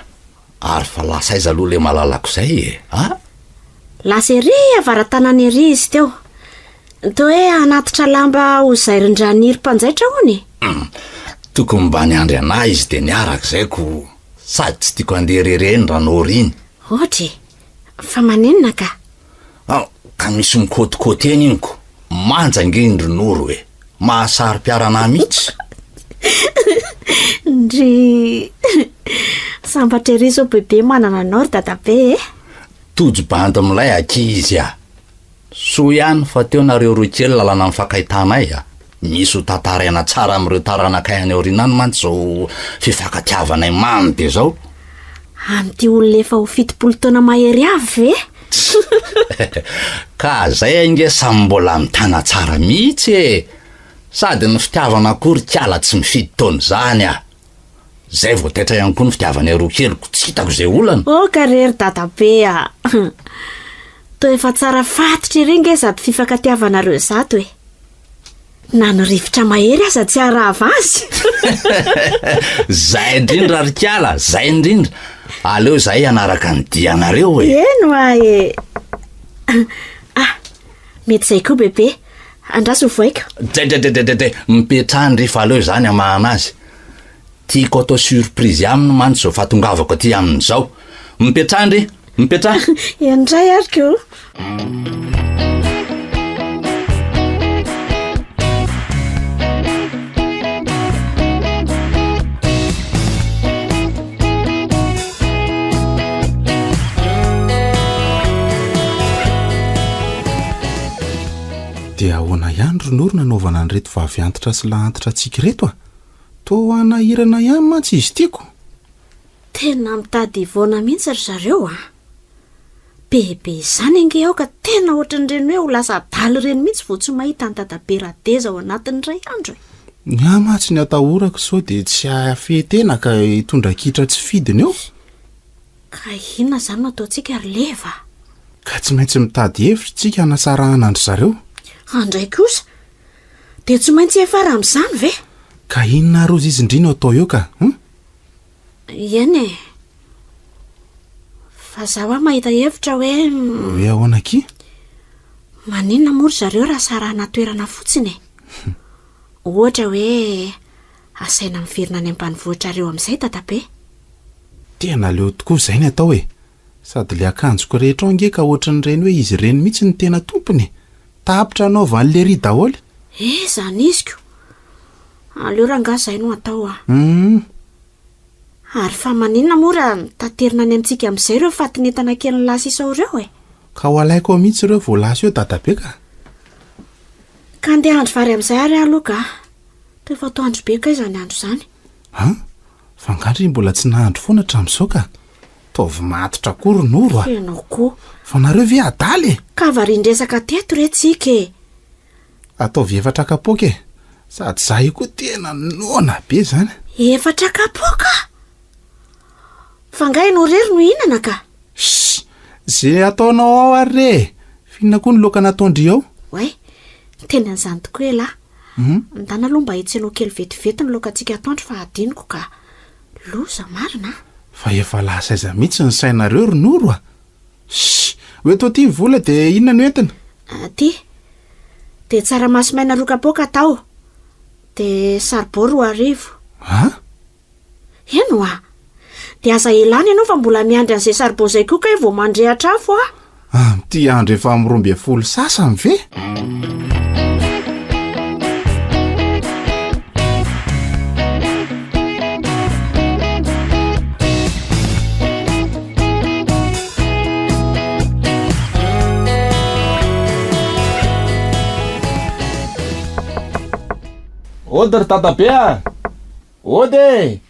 Ary fa lasa izy aloha le malalako zay e. Lasa ery avaran-tanany ery izy teo. Toa hoe anatitra lamba ho zairin-draniry mpanjaitra hony. Tokony mba niandry anahy izy de niaraka zay ko. Sady tsy tiako andeha rereny Ranory iny. Ohatry. Fa maninona ka? Ka misy mikôtikôty eny iny ko. Manja nge ny Ronoro e. Mahasary piarana mihitsy. Ndry sambatra ery zao bebe manana anao ry dadabe e. Tojo bandy amilay akizy a. So ihany fa teo nareo roa kely lalana mifakaitanay a. Misy ho tantaraina tsara am'ireo taranakay any aorianany mantsy zao fifankatiavanay mamy be zao. Amty olona efa ho 70 taona mahery avy ve? Ka zay ange samy mbola mitana tsara mihitsy e. sady ny fitiavana akory kiala tsy mifidy taona zany a. Zay vao taitra ihany koa ny fitiavany aroa keliko tsy hitako zay olana. Karery dadabe a. To efa tsara fatitra iry nge sady fifankatiavanareo zato e. Na ny rivotra mahery aza tsy arava azy. Zay indrindra ry kiala, zay indrindra. Aleo zay anaraka ny dianareo e. Eno e. Mety zay koa bebe. Andraso voaika. Dray, mipetrahany rehefa aleo zany amahana azy. Tiako atao surprise aminy mantsy zao fatongavako aty amin'izao. Mipetrahany, mipetraha. Indray ary koa. Dia ahoana ihany ronory nanaovana an'ireto vavy antitra sy lahantitra antsika reto a? Toa hanahirana ihany mantsy izy tiako. Tena mitady ivona mihitsy ry zareo a. Bebe izany ange ao ka tena ohatran'ireny hoe ho lasa daly ireny mihitsy vao tsy mahita ny dadabe radeza ao anatin'ny iray andro e. Ny amatsy ny atahorako sao dia tsy hafetena ka hitondra kitra tsy fidiny eo. Ka inona zany no ataontsika ry leva? Ka tsy maintsy mitady hevitra tsika hanasarahana andry zareo. Andray kosa dia tsy maintsy efara amin'izany ve? Ka inona rozy izy indrina atao eo ka? Eny e. Fa zaho a mahita hevitra hoe ahoana ki? maninona moa ry zareo raha sarahana toerana fotsiny e. Ohatra hoe asaina miverina any ambanivohitra reo amin'izay dadabe. Tena leo tokoa izay ny atao e. Sady le akanjoko rehetra ao nge ka ohatran'ireny hoe izy ireny mihitsy ny tena tompony. Tapitra anaova an'le ry daholo. Zany iziko. Aleo rangahy zay no atao a. Ary fa maninona moa raha taterina any amintsika amin'izay ireo fatinentana kely lasa isao ireo e. Ka ho alaiko ao mihitsy ireo vao lasa eo dadabe ka. Ka andeha andro vary amin'izay ary aloha ka. To efa atao andro be ka izany andro izany. Fa angandry mbola tsy nahandro foana hatramin'izao ka. Taovy matotra koa ronoro a. Ianao koa. Fa nareo ve adaly e? Ka varian-dresaka teto retsika e. Ataovy efatra kapoaka e. Sady za io koa tena nona be zany. Efatra kapoaka? Fa ngai no rery no hinana ka. Zay ataonao ao ary re. Fihinana koa ny laoka nataondry ao. Way, tena n'izany tokoa e lahy. Ndana aloha mba hitsenao kely vetivety ny laoka antsika atoandro fa adiniko ka. Loza marina. Fa efa lasa aiza mihitsy ny sainareo ronoro a. Hoe tô ty vola dia inona no entina? Ty dia tsaramaso maina roa kapoaka atao. Dia saribao 2 arivo. Eno a. Dia aza ilany ianao fa mbola miandry an'izay saribao izay koa ka vao mandrehatra afo a. Ty andro efa amin'ny 12 sasany ve? Ody ry dadabe a. Ody.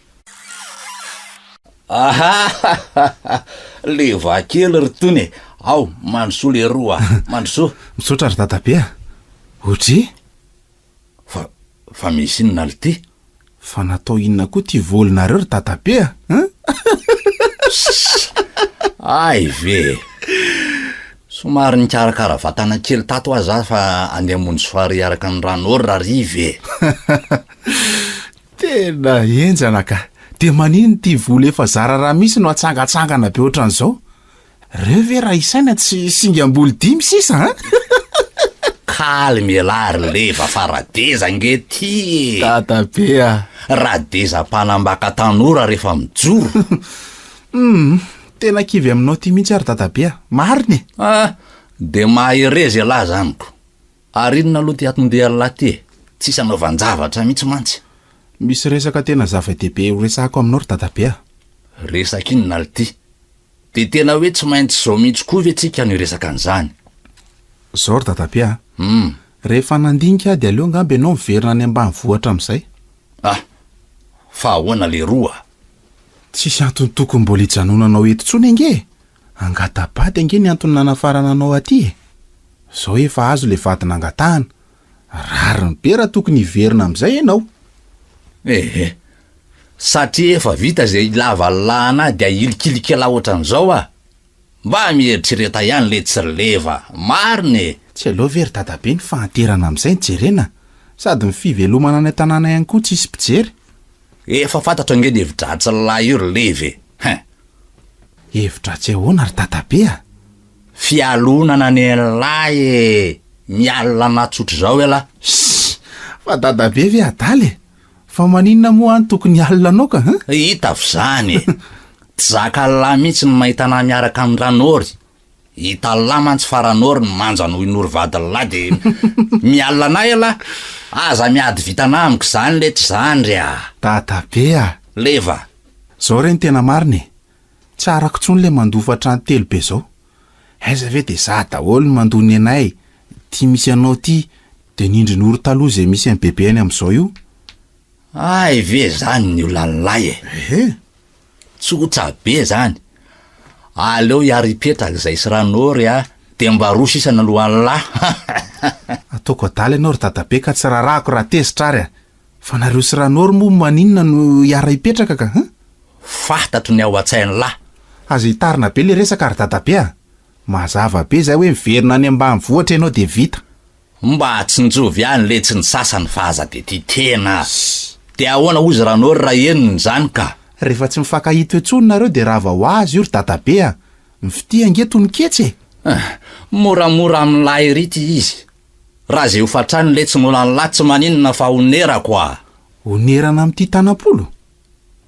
Leva kely ry tony. Ao, mandroso le roa. Mandroso. Misaotra ry dadabe a. Otry? Fa misy inona ly ty? Fa natao inona koa ty volinareo ry dadabe a? Ay ve. Somary nikarakara vatana kely tato aza fa andeha mony soary araka ny rano raha rive. Tena enjana ka. Dia manino ty vola efa zara raha misy no atsangatsangana be ohatran'izao. Reo ve raha isaina tsy singam-boly 5 sisa Kalme lary leva fa radeza nge ty. Dadabe a. Radeza mpanambaka tanora rehefa mijoro. Tena kivy aminao ty mihitsy ary dadabe a. Mariny. De maherezy lahy zaniko. Ary inona aloha ty atondeha lahy ty? Tsisy anaovan-javatra mihitsy mantsy. Misy resaka tena zava-dehibe ho resako aminao ry dadabe a. Resaka inona ly ty? De tena hoe tsy maintsy zao mihitsy koa ve tsika no resaka an'izany? Zao ry dadabe a. Rehefa nandinika dia aleo angamba ianao miverina any ambanivohitra amin'izay. Fa ahoana le roa? Tsisy antony tokony mbola hijanonanao eto intsony ange. Angatapady ange ny antony nanafarana anao aty e. Zao efa azo le vadina angatahana. Rariny be raha tokony hiverina amin'izay ianao. Ehe, satria efa vita zay lavalana dia ilikilikela ohatran'izao a. Mba mieritrereta ihany le tsy leva, mariny. Tsy aloha very dadabe ny fahanterana amin'izay ny jerena, sady ny fivelomana ny tanàna ihany koa tsisy mpijery. Efa fantatra nge ny evidratsy lahy io leve. Hevitra tsy ahoana ry dadabe a? Fialonana ny lahy e, mialina natsotro zao ela. Fa dadabe ve adaly? Fa maninona moa any tokony alina anao ka? Hita zany. Tsy zaka lahy mihitsy ny mahita anahy miaraka amin'ny Ranory. Hita lahy mantsy fa Ranory ny manja noho inory vady lahy de mialina anahy ela. Aza miady vita amiko zany le tsy zany ry a. Dadabe a. Leva. Zao reny tena mariny. Tsy arako tsony le mandofatra ny telo be zao. Aiza ve de za daholo ny mandony anay. Ty misy anao ty de nindrin'oro taloha zay misy amin'ny bebe any amin'izao io. Ay ve zany ny olan'lay e. Tsotra be zany. Aleo iary-petraka zay sy Ranory a, de mba roa sisa ny lohan'lahy. Ataoko adaly ianao ry dadabe ka tsy rarahako raha tezitra ary a. Fa nareo sy Ranory moa maninona no iara-hipetraka ka? Fantatro ny ao an-tsain'ny lahy. Azo hitarina be le resaka ry dadabe a. Mazava be zay hoe miverina any ambanivohitra ianao de vita. Mba tsy njovy ihany le tsy ny sasany fa aza de ty tena. De ahoana ozy Ranory raha enony zany ka. Rehefa tsy mifankahito etsony nareo de rava ho azy io ry dadabe a. Mifity angeto ny ketsy e. Moramora amin'ny lahy rity izy. Raha zay ho fatrany le tsy mola ny lahy tsy maninona fa onerako a. Onerana amin'ity tanam-polo?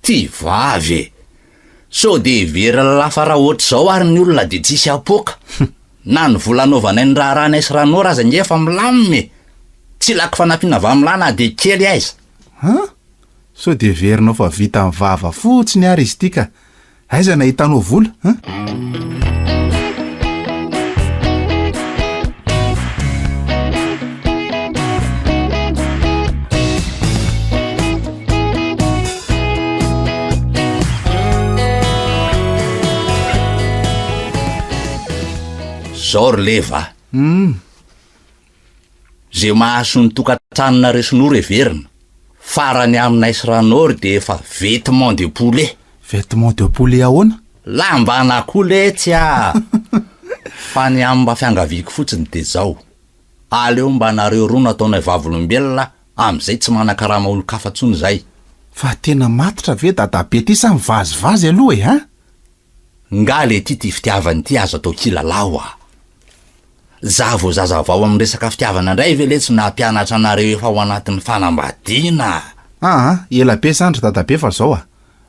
Ty vavy. So de vera lafa raha ohatr' zao ary ny olona de tsisy apoka. Na ny volanaovanay ny raha ranay sy Ranory aza ngefa milamime. Tsy laky fanampiana avy amin'ny lahy na de kely aiza. So de verinao fa vita amin'ny vava fotsiny ary izy tika. Aiza nahitanao vola? Zao ry leva. Zay mahaso ny tokantranona reson'oro everina. Farany aminay sy Ranory de efa vêtement de poulet. Vêtement de poulet ahoana? Lamba an'akoulety a. Fa ny amba fiangaviako fotsiny de zao. Aleo mba nareo roa nataonay vavolombelona am'izay tsy manan-karama olo-kafa tsony zay. Fa tena matitra ve dadabe ty sa mivazivazy aloha e ha? Nga le ty fitiavany ty azo atao kilalao a. Za vao zazavao amin'ny resaka fitiavana indray ve le tsy nampianatra anareo efa ao anatin'ny fanambadiana. Ela be sandry dadabe fa zao a.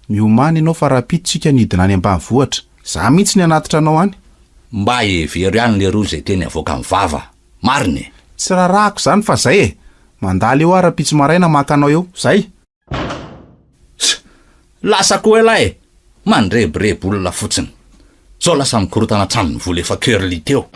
Miomany ianao fa rapitsika nidina any ambanivohitra. Za mihitsy ny anatitra anao any. Mba hevery ihany le roa zay teny avoaka amin'ny vava. Mariny. Tsy rarahako zany fa zay e. Mandala eo ara-pitsy maraina maka anao eo. Zay. Lasa koa ela e. Mandrebirebi olona fotsiny. Zao lasa mikorotana tranony vola efa curly teo.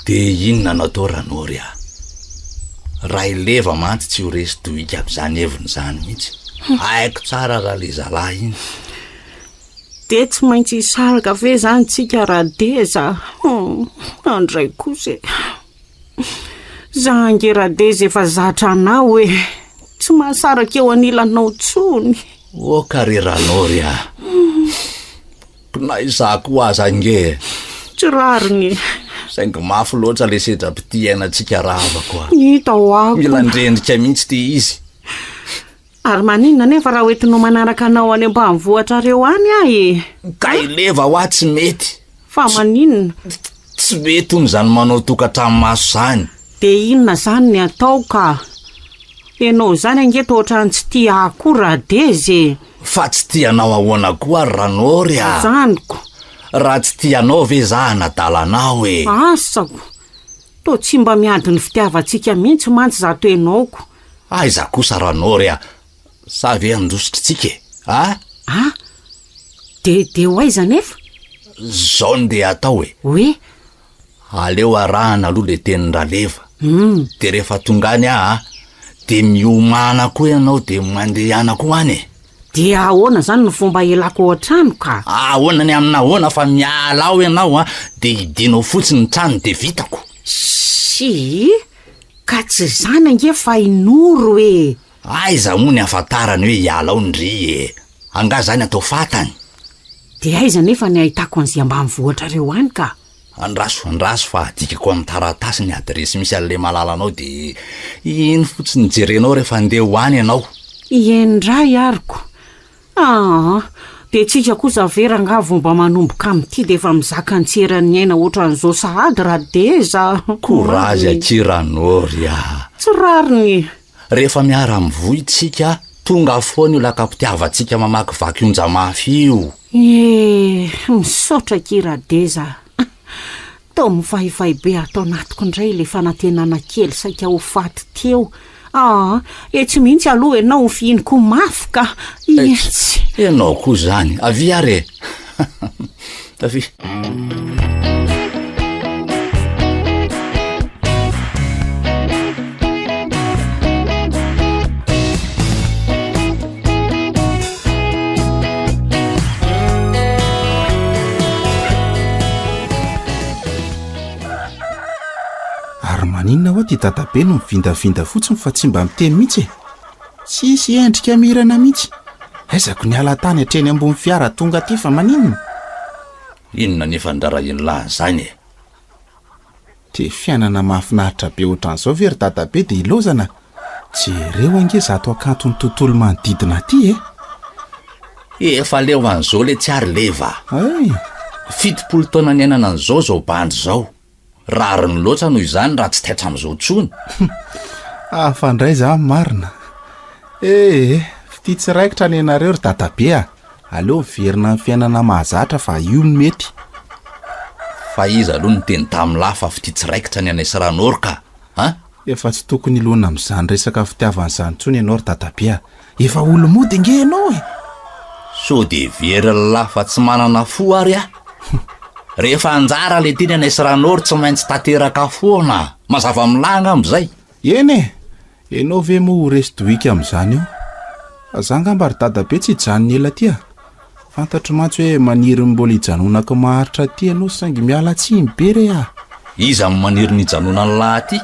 De inona natao Ranory a? Raha ileva mantsy tsy ho resy dohika aby zany heviny zany mihitsy. Haiko tsara raha le zalahy iny. De tsy maintsy hisaraka ve zany tsika raha deza. Andray kosa. Za angera deza efa zatra anao e. Tsy mahasaraka eo anilanao tsony. O kare Ranory a. Naizako aza nge. Tsy rariny. Saingy mafy loatra le sedra-pity ainatsika rava koa. Hita ho ako. Mila ndrendrika mihitsy ty izy. Ary maninona nefa raha hoentinao manaraka anao any ambanivohitra reo any e. Ka ileva ho tsy mety. Fa maninona? Tsy mety hono zany manao tokantrano maso zany. De inona zany ny atao ka? Enao zany angeto ohatrany tsy tia akory raha dezy. Fa tsy tianao ahoana koa Ranory a. Zaniko. Raha tsy tianao ve za nadalanao e. Asako. To tsy mba miady ny fitiavantsika mihitsy mantsy za toenaoko. Aiza kosa Ranory a. Sa ve andositritsika e? De ho aiza nefa? Zao nde atao e. Hoe? aleo arahana aloha le tenin-draleva de rehefa tonga any de miomana koa ianao de mandehana koa any dia ahoana zany ny fomba elako ao an-trano ka ahoana ny amina ahoana fa miala ao ianao de idinao fotsiny ny trano de vitako sy ka tsy zany ange fa inoro e aiza moa ny afantarany hoe hiala ao ndry anga zany atao fatany de aiza nefa ny ahitako an'izay ambany vohatra reo any ka andraso fa adikako amin'ny taratasy ny adresy misy an'le malalanao de iny fotsiny jerenao rehefa andeha ho any ianao iendray ariko de tsika kosa veranga vomba manomboka amin'ity de efa mizaka antserany aina ohatran'izao sahady raha deza korazy akiranory tsy rariny rehefa miara mivoitsika tonga foana io lakapitiavatsika mamakivaky onja mafy io misaotra kiradeza tao mifaifay be atao anatiko indray le fanantenana kely saika ho faty teo tsy mihitsy aloha ianao fihiniko mafy ka etsy ianao koa zany avy are avy maninona hoa ty dadabe no mivindavinda fotsiny fa tsy mba miteny mihitsy sisy endrika mirana mihitsy aizako ny ala tany hatreny ambony fiara tonga aty fa maninona inona nefa ndrara inolahy zany de fiainana mahafinaritra be ohatran'izao very dadabe de ilozana jereo ange zato akantony tontolo manodidina aty efa leo an'izao le tsy ary leva ay 70 taona ny ainana an'izao zao bandy zao rariny loatra noho izany raha tsy taitra am'izao tsony afandray za marina fity tsy raikitra ny anareo ry dadabe aleo verina ny fiainana mahazatra fa io mety fa izy aloha ny teny tam'lahy fa fity tsy raikitra ny anay Siranoro ka efa tsy tokony ilona amin'izany resaka fitiavan'izany tsony ianao ry dadabe efa olo mody nge ianao so de very lahy fa tsy manana fo ary rehefa anjara le teny anay Siranoro tsy maintsy tateraka foana mazava milanga am'izay eny ianao ve mo resdoika am'izany io azangamba ry dadabe tsy hijanony ela tya fantatro mantsy hoe maniry mbola hijanonako maharitra ty ianao saingy miala tsiny be re iza maniry ny hijanona ny lahy ty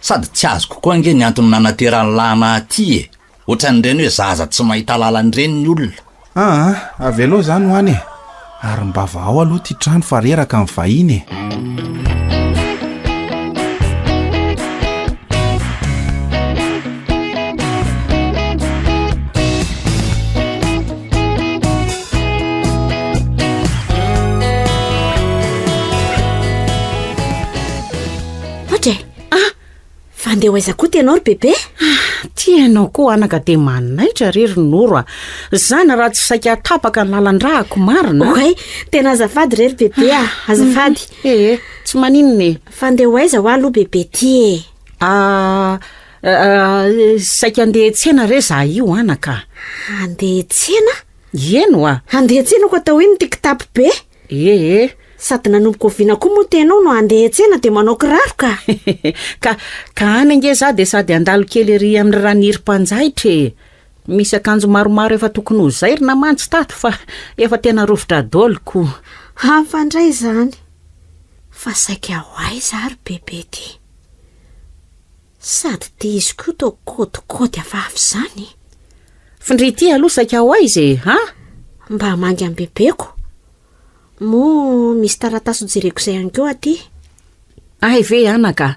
sady tsy azoko koa nge ny antony nanaterany lahy ty ohatran'ireny hoe zaza tsy mahita lalan'ireny ny olona avy aloha zany ho any ary mbava ao aloha ty trano fa reraka amin'ny vahiny fandeha ho aiza koa tianao ry bebe tianao koa anaka de manaitra rery noro zany raha tsy saika tapaka ny lalan-drahako marina oay tena azafady rery bebe azafady tsy maninona fandeha ho aiza ho aloha bebe ty saika andeha tsena re za io anaka andeha tsena eno andeha tsena ko atao iny ty kitapo be sady nanomboka oviana koa moa tenao no andeha tsena de manao kiraro ka any ange za de sady andalo kely ry amin'ny ranirim-panjaitra misy akanjo maromaro efa tokony ho zairy namantsy tato fa efa tena rovitra doloko hafandray zany fa saika ho aiza ary bebe ty sady ty izy koa to kodikody avavy zany findry ty aloha saika ho aiza mba mangy amin'ny bebeko mo misy taratasy jereko izay any keo aty ay ve anaka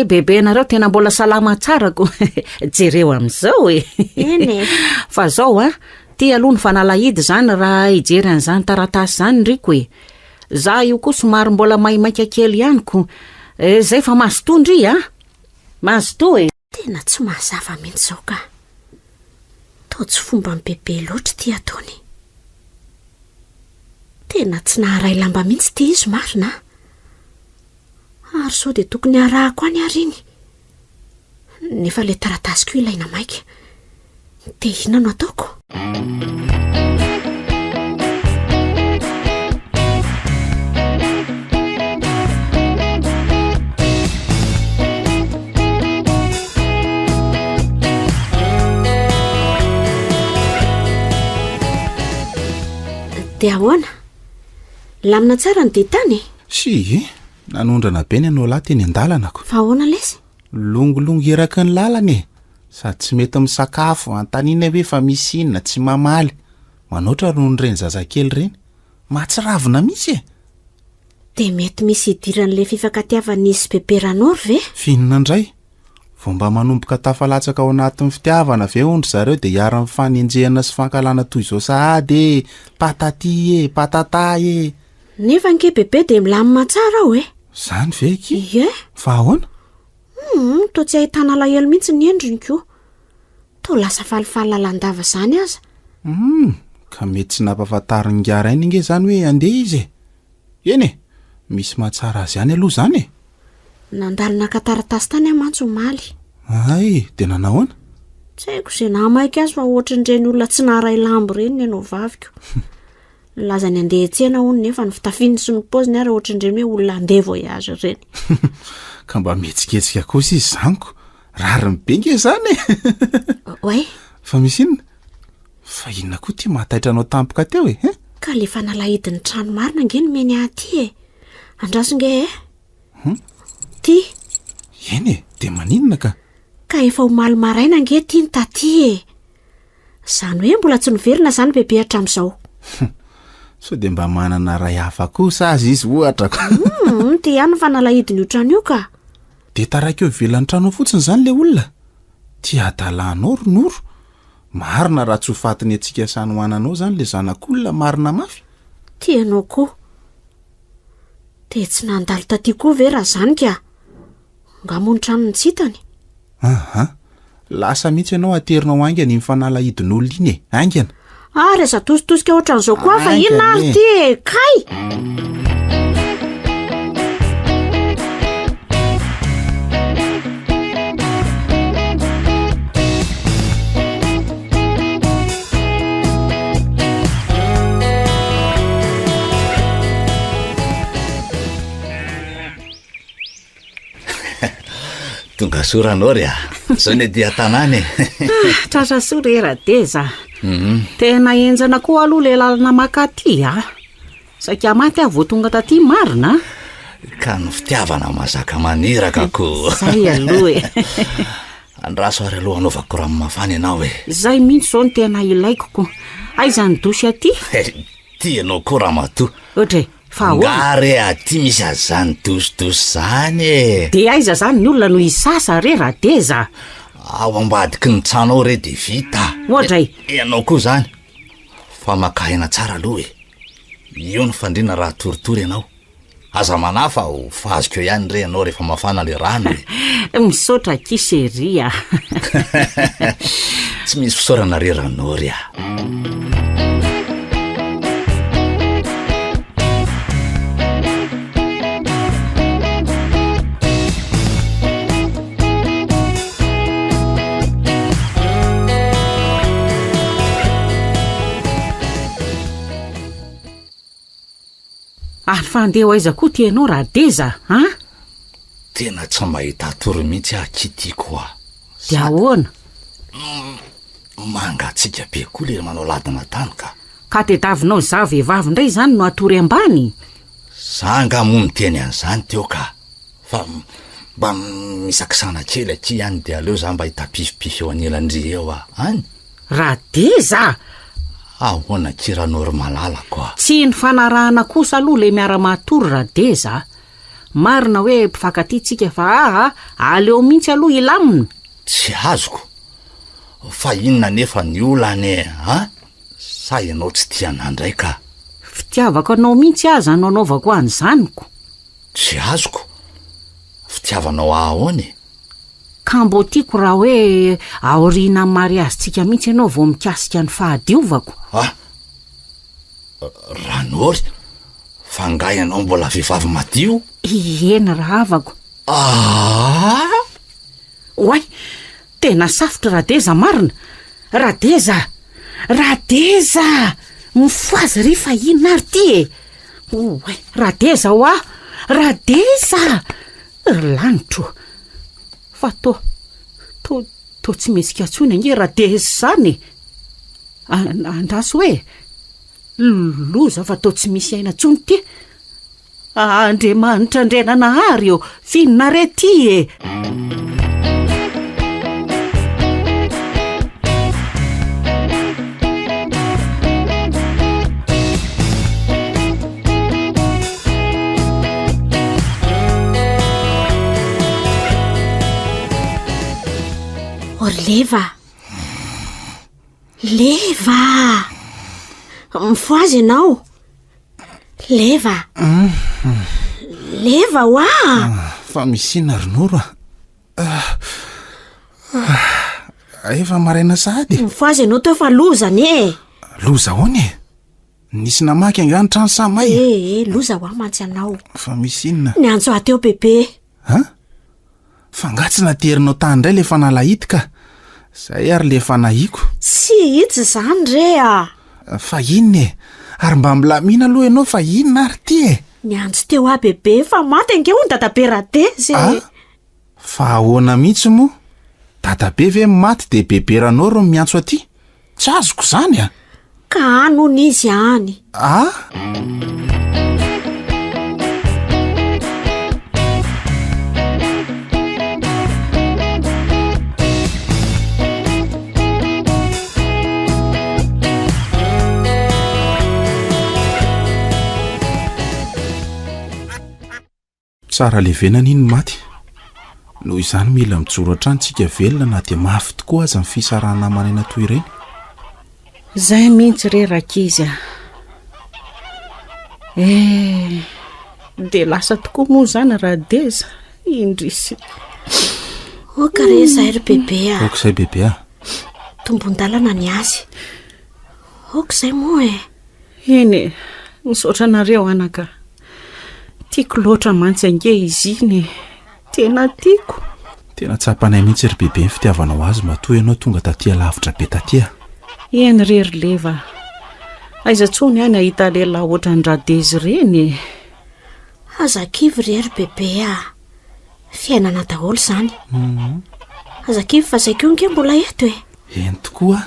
bebe anareo tena mbola salama tsarako jereo am'izao eny fa zao ty aloha ny fanalahidy zany raha ijery an'izany taratasy zany ndriko za io koa somary mbola maimaika kely ihaniko zay fa mazoto ndry mazoto tena tsy mahazava mihitsy zao ka tao tsy fomba ny bebe loatra ty ataony tena tsy naharay lamba mihitsy ty izy marina ary sao de tokony arahako any ary iny nefa le taratasiko ilaina maika de ina no ataoko dia ahoana lamina tsara ny ditany sy nanondrana be ny anao lahy teny an-dalanako fa ahoana lesy longolongo eraky ny lalana sady tsy mety misakafo antaniana hoe fa misy inona tsy mamaly manoatra rono reny zazakely reny mahatsiravina mihitsy dia mety misy idiran'le fifakatiavanisy beberanoro ve finina indray vao mba manomboka tafalatsaka ao anatin'ny fitiavana ve ondry zareo dia hiara-mifanenjehana sy fankalana toy izao sahady pataty patata nefa nke bebe dia milamina tsara aho zany ve ki ie fa ahoana to tsy ahitana lahelo mihitsy ny endriny to lasa falifaly lalandava zany aza ka mety tsy nampafantariny ngarainy inge zany hoe andeha izy eny misy mahatsara azy ihany aloha zany nandalina kataratasy tany amantso maly ay dia nanahoana tsy haiko izay namaika azy fa ohatran'ireny olona tsy naharay lambo reny ny anao vaviko lazany andeha etsena hony nefa ny fitafiny sy ny poziny ary ohatran'ireny hoe olona andeha voyage reny ka mba mihetsiketsika kosa izy zaniko rariny be nge zany oay fa misy inona fa inona koa ty mahataitra anao tampoka teo ka lefa nalahidiny trano marina nge ny meny aty andrasonge ty eny dia maninona ka efa ho malomaraina nge ty ny taty zany hoe mbola tsy noverina zany bebe hatramin'izao so dia mba manana ray hafa kosa azy izy ohatra ty ihany fa nalahidiny io trano io ka dia taraiky eo ivelan'ny trano fotsiny zany le olona ty adalanao ronoro marina raha tsy ho fatiny antsika sany hoananao zany le zanak'olona marina mafy ty ianao koa dia tsy nandalo taty koa ve raha zany ka ngamony trano ny tsitany lasa mihitsy ianao aterinao aingana ny mifanalahidin'olona iny aingana ary aza tositosika ohatran'izao koa fa inona ary ty kay tonga soranao ry zao ny dia tanany tratra sora eradeza tena enjana koa aloha le lalana makaty saika maty avo tonga taty marina ka ny fitiavana mazaka maniraka ko zay aloha andraso ary aloha anaovako rano mafana ianao zay mihitsy zao ny tena ilaikoko aizany dosy aty ty ianao koa raha matoa ohatra fa ngare aty misy azany dosodosy zany dia aiza zany ny olona no isasa re raha deza ao ambadiky ny tranao re dia vita ohatra ianao koa zany fa makahina tsara aloha io ny fandrina raha toritory ianao aza manafa ho fazoko eo ihany re ianao rehefa mafana le rano misaotra kiseria tsy misy fisaorana re ranao ry ary fa andeha ho aiza koa tianao raha deza tena tsy mahita tory mihitsy akitiako dia ahoana mangatsika be koa le manao ladina tany ka tediavinao za vehivavy indray zany no atory ambany zanga moa miteny an'izany teo ka fa mba misakisana kely aty ihany dia aleo za mba hitapifipify eo anelandry eo any raha deza ahoana kira normalala koa tsy ny fanarahana kosa aloha le miara-matory raha deza marina hoe mpifankatytsika fa aleo mihitsy aloha ilamina tsy azoko fa inona nefa ny olany sa ianao tsy tianandray ka fitiavako anao mihitsy aza no anaovako an'izanyko tsy azoko fitiavanao ahoany ka mbo tiako raha hoe aoriana amin'ny mariazyntsika mihitsy ianao vao mikasika ny fahadiovako ranory fa nga ianao mbola vehivavy madio ena raha avako oay tena safotra raha deza marina raha deza mifoazy ry fa inona ary ty oay raha deza ho raha deza lanitro fa to tsy mesika ntsony ange raha deza zany andraso hoe loza fa tao tsy misy aina ntsony ty. Andriamanitra andrenana ary eo finina re ty e. Leva mifoazy ianao. Leva hoa fa misina ronoro efa maraina sady. Mifoazy ianao teo fa lozany e. Loza hoany e, nisy namaky angany trano samay. Loza hoa mantsy anao. Fa misinna Ny antso ateo bebe. Fa ngatsy naterinao tany indray lefa nalahitika. Zay ary lefa nahiko. Tsy hitsy zany rea. Fa inona e, ary mba milamina aloha ianao fa inona ary ty e. Ny antso teo a bebe fa maty ange ho ny dadabe radeze. Fa ahoana mihitsy moa, dadabe ve maty de bebe ranao ro miantso aty? Tsy azoko zany a. Ka anon izy any. Tsara levenana iny maty. Noho izany mila mijoro hatrany tsika velona na dia mafy tokoa aza ny fisarahana manaina toy ireny. Zay mihitsy rerakizy a. De lasa tokoa moa zany raha deza indrisy. Okare zay ry bebe a. Okizay bebe a. Tombon-dalana ny azy. Okizay moa e. Eny, misaotra nareo anaka. Tiako loatra mantsy ange izy iny. Tena tiako. Tena tsapanay mihitsy ry bebe ny fitiavanao azy matoa ianao tonga tatia lavitra be tatia. Eny rery leva. Aiza tsony any ahita lehilahy ohatran'ny Radeza ireny. Azakivy rery bebe a. Fiainana daholo zany. Azakivy fa zay koa nge mbola eto e. Eny tokoa.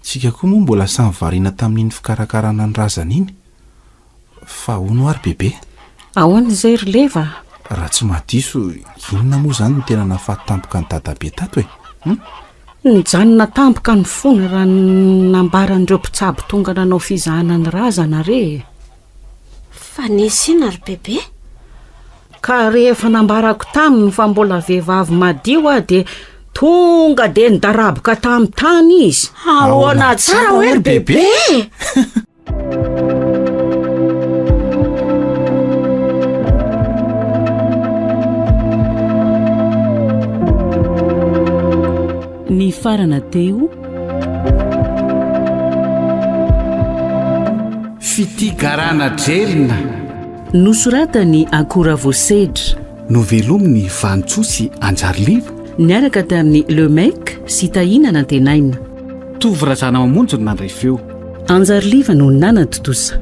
Tsika koa moa mbola samy variana tamin'iny fikarakarana ny razana iny. Fa hono ary bebe. Ahoana izay ry leva? Raha tsy mahadiso, inona moa zany no tena nafahatampoka ny dadabe tato e? Nijanona tampoka ny fony raha nambaran'ireo mpitsabo tonga nanao fizahana ny razana re. Fa nisy ina ry bebe? Ka rehefa nambarako taminy fa mbola vehivavy madio a de tonga de nidaraboka tamin'ny tany izy. Ahoana tsara hoe ry bebe? Ny farana teo Fitigarana Jerina nosoratany Akora Voasedra, novelominy Vantsosy Anjariliva, niaraka tamin'ny Lemec sy Tahina Nantenaina. Tovorazana mamonjy no nandray feo. Anjariliva no nanatotosa.